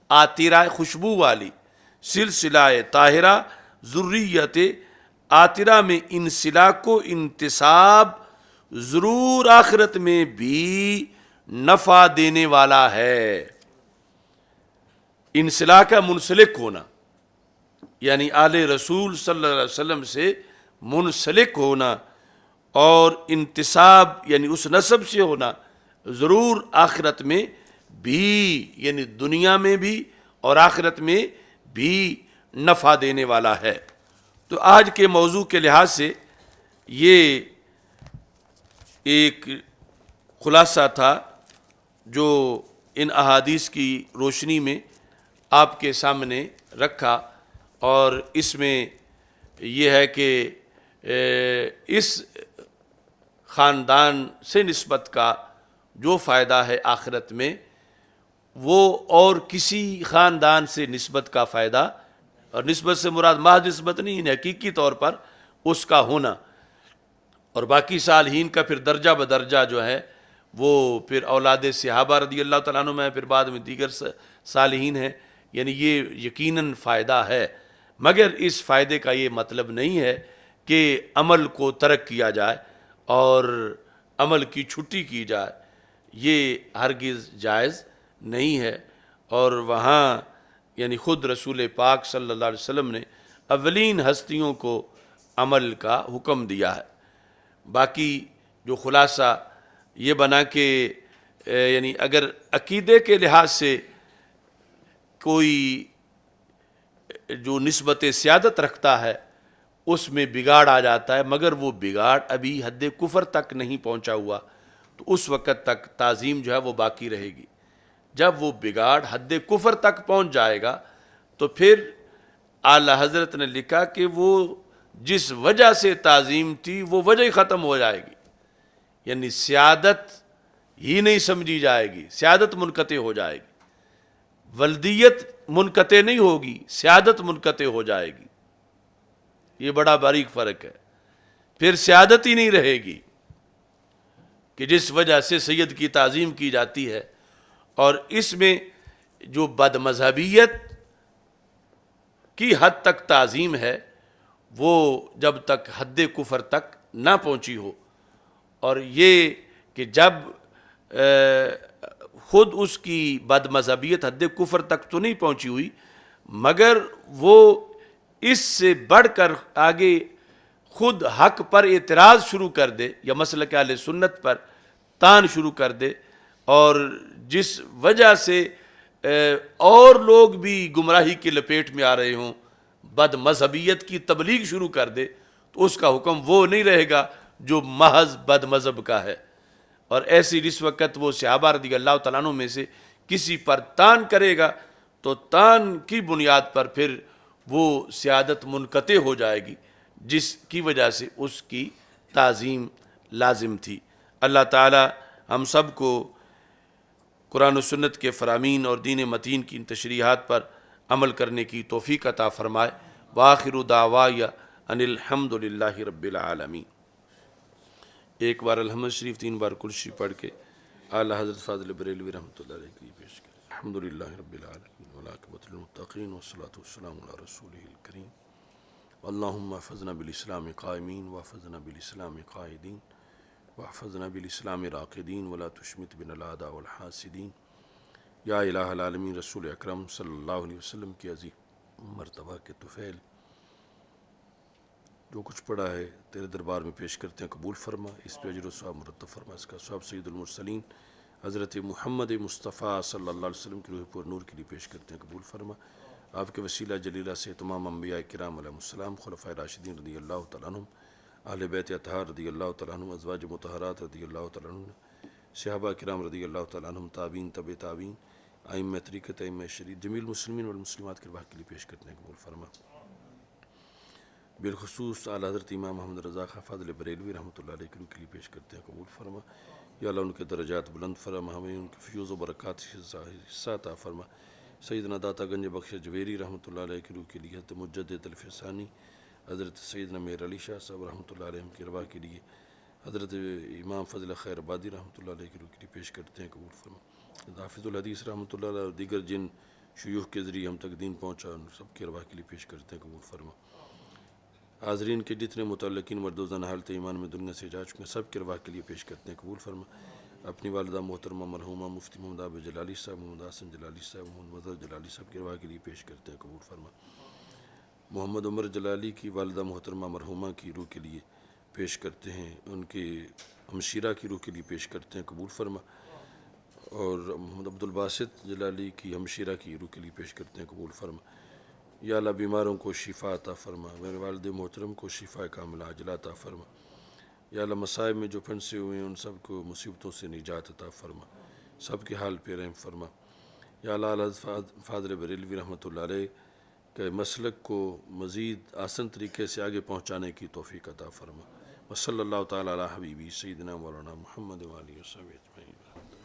آترہ خوشبو والی سلسلہ طاہرہ ذریت آترہ میں انسلاک و انتصاب ضرور آخرت میں بھی نفع دینے والا ہے. انسلاک کا منسلک ہونا یعنی آل رسول صلی اللہ علیہ وسلم سے منسلک ہونا، اور انتصاب یعنی اس نسب سے ہونا ضرور آخرت میں بھی، یعنی دنیا میں بھی اور آخرت میں بھی نفع دینے والا ہے. تو آج کے موضوع کے لحاظ سے یہ ایک خلاصہ تھا جو ان احادیث کی روشنی میں آپ کے سامنے رکھا، اور اس میں یہ ہے کہ اس خاندان سے نسبت کا جو فائدہ ہے آخرت میں، وہ اور کسی خاندان سے نسبت کا فائدہ، اور نسبت سے مراد محض نسبت نہیں، حقیقی طور پر اس کا ہونا. اور باقی صالحین کا پھر درجہ بدرجہ جو ہے وہ پھر اولاد صحابہ رضی اللہ تعالیٰ عنہ میں، پھر بعد میں دیگر صالحین ہیں. یعنی یہ یقیناً فائدہ ہے، مگر اس فائدے کا یہ مطلب نہیں ہے کہ عمل کو ترک کیا جائے اور عمل کی چھٹی کی جائے، یہ ہرگز جائز نہیں ہے. اور وہاں یعنی خود رسول پاک صلی اللہ علیہ وسلم نے اولین ہستیوں کو عمل کا حکم دیا ہے. باقی جو خلاصہ یہ بنا کہ یعنی اگر عقیدے کے لحاظ سے کوئی جو نسبت سیادت رکھتا ہے اس میں بگاڑ آ جاتا ہے، مگر وہ بگاڑ ابھی حد کفر تک نہیں پہنچا ہوا، تو اس وقت تک تعظیم جو ہے وہ باقی رہے گی. جب وہ بگاڑ حد کفر تک پہنچ جائے گا تو پھر اعلی حضرت نے لکھا کہ وہ جس وجہ سے تعظیم تھی وہ وجہ ہی ختم ہو جائے گی، یعنی سیادت ہی نہیں سمجھی جائے گی، سیادت منقطع ہو جائے گی. ولدیت منقطع نہیں ہوگی، سیادت منقطع ہو جائے گی. یہ بڑا باریک فرق ہے. پھر سیادت ہی نہیں رہے گی کہ جس وجہ سے سید کی تعظیم کی جاتی ہے. اور اس میں جو بد مذہبیت کی حد تک تعظیم ہے وہ جب تک حد کفر تک نہ پہنچی ہو، اور یہ کہ جب خود اس کی بد مذہبیت حد کفر تک تو نہیں پہنچی ہوئی، مگر وہ اس سے بڑھ کر آگے خود حق پر اعتراض شروع کر دے یا مسلک اہل سنت پر تان شروع کر دے، اور جس وجہ سے اور لوگ بھی گمراہی کی لپیٹ میں آ رہے ہوں، بد مذہبیت کی تبلیغ شروع کر دے، تو اس کا حکم وہ نہیں رہے گا جو محض بد مذہب کا ہے. اور ایسی جس وقت وہ صحابہ رضی اللہ تعالیٰ عنہ میں سے کسی پر تان کرے گا تو تان کی بنیاد پر پھر وہ سیادت منقطع ہو جائے گی جس کی وجہ سے اس کی تعظیم لازم تھی. اللہ تعالی ہم سب کو قرآن و سنت کے فرامین اور دین متین کی ان تشریحات پر عمل کرنے کی توفیق عطا فرمائے. وآخر دعوایا ان الحمد للہ رب العالمین. ایک بار الحمد شریف 3 بار کرسی پڑھ کے اعلیٰ حضرت فاضل بریلوی رحمۃ اللہ علیہ کے لیے پیش کریں. الحمد للہ رب العالمین والعاقبۃ للمتقین والصلاۃ والسلام علی رسولہ الکریم. اللہم احفظنا بالاسلام قائمین واحفظنا بالاسلام قائدین واحفظنا بالاسلام راقدین ولا تشمت بنا الاعداء والحاسدین یا الہ العالمین رسول اکرم صلی اللہ علیہ وسلم کی عظیم مرتبہ کے طفیل، جو کچھ پڑھا ہے تیرے دربار میں پیش کرتے ہیں، قبول فرما، اس پہ اجر و ثواب مرتب فرما، اس کا ثواب سید المرسلین حضرت محمد مصطفیٰ صلی اللہ علیہ وسلم کی روح پر نور کے لیے پیش کرتے ہیں، قبول فرما۔ آپ کے وسیلہ جلیلہ سے تمام انبیاء کرام علیہ السلام، خلفائے راشدین رضی اللہ تعالیٰ عنہم، اہل بیت اطہار رضی اللہ تعالیٰ عنہم، ازواج مطہرات رضی اللہ تعالیٰ عنہم، صحابہ کرام رضی اللہ تعالیٰ عنہم، تابعین، تبع تابعین، ائمہ طریقت، ائمہ شریعت، جمیع المسلمین والمسلمات کے ارواح کے لیے پیش کرتے ہیں، قبول فرما۔ بالخصوص اعلیٰ حضرت امام محمد رضا خان فاضل بریلوی رحمۃ اللہ علیہ کی روح کے لیے پیش کرتے ہیں، قبول فرما۔ یا اللہ ان کے درجات بلند فرما، ہمیں ان کے فیوز و برکات سے حصہ عطا فرما۔ سیدنا داتا گنج بخش جویری رحمۃ اللہ علیہ کی روح کے لیے، حضرت مجدد الفسانی حضرت سیدنا میر علی شاہ صاحب رحمۃ اللہ علیہ کی ارواح کے لیے، حضرت امام فضل خیر آبادی رحمۃ اللہ علیہ کی روح کے لیے پیش کرتے ہیں، قبول فرما۔ حافظ الحدیث رحمۃ اللہ علیہ اور دیگر جن شیوخ کے ذریعے ہم تک دین پہنچا، ان سب کی ارواح کے لیے پیش کرتے ہیں، قبول فرما۔ حاضرین کے جتنے متعلقین مرد و زن حالت ایمان میں دنیا سے جا چکے ہیں، سب کے ارواح کے لیے پیش کرتے ہیں، قبول فرما۔ اپنی والدہ محترمہ مرحومہ مفتی محمد عابد جلالی صاحب، محمد حسن جلالی صاحب، محمد مظہر جلالی صاحب کے ارواح کے لیے پیش کرتے ہیں، قبول فرما۔ محمد عمر جلالی کی والدہ محترمہ مرحومہ کی روح کے لیے پیش کرتے ہیں، ان کے ہمشیرہ کی روح کے لیے پیش کرتے ہیں، قبول فرما۔ اور محمد عبدالباسط جلالی کی ہمشیرہ کی روح کے لیے پیش کرتے ہیں، قبول فرما۔ یا اللہ بیماروں کو شفا عطا فرما، میرے والد محترم کو شفا کاملہ عاجلہ عطا فرما۔ یا اللہ مصائب میں جو پھنسے ہوئے ہیں ان سب کو مصیبتوں سے نجات عطا فرما، سب کے حال پہ رحم فرما۔ یا اللہ حضرت فاضل بریلوی رحمۃ اللہ علیہ کے مسلک کو مزید آسن طریقے سے آگے پہنچانے کی توفیق عطا فرما۔ وصلی اللہ تعالیٰ علی حبیبی سیدنا مولانا محمد وآلہ وصحبہ اجمعین۔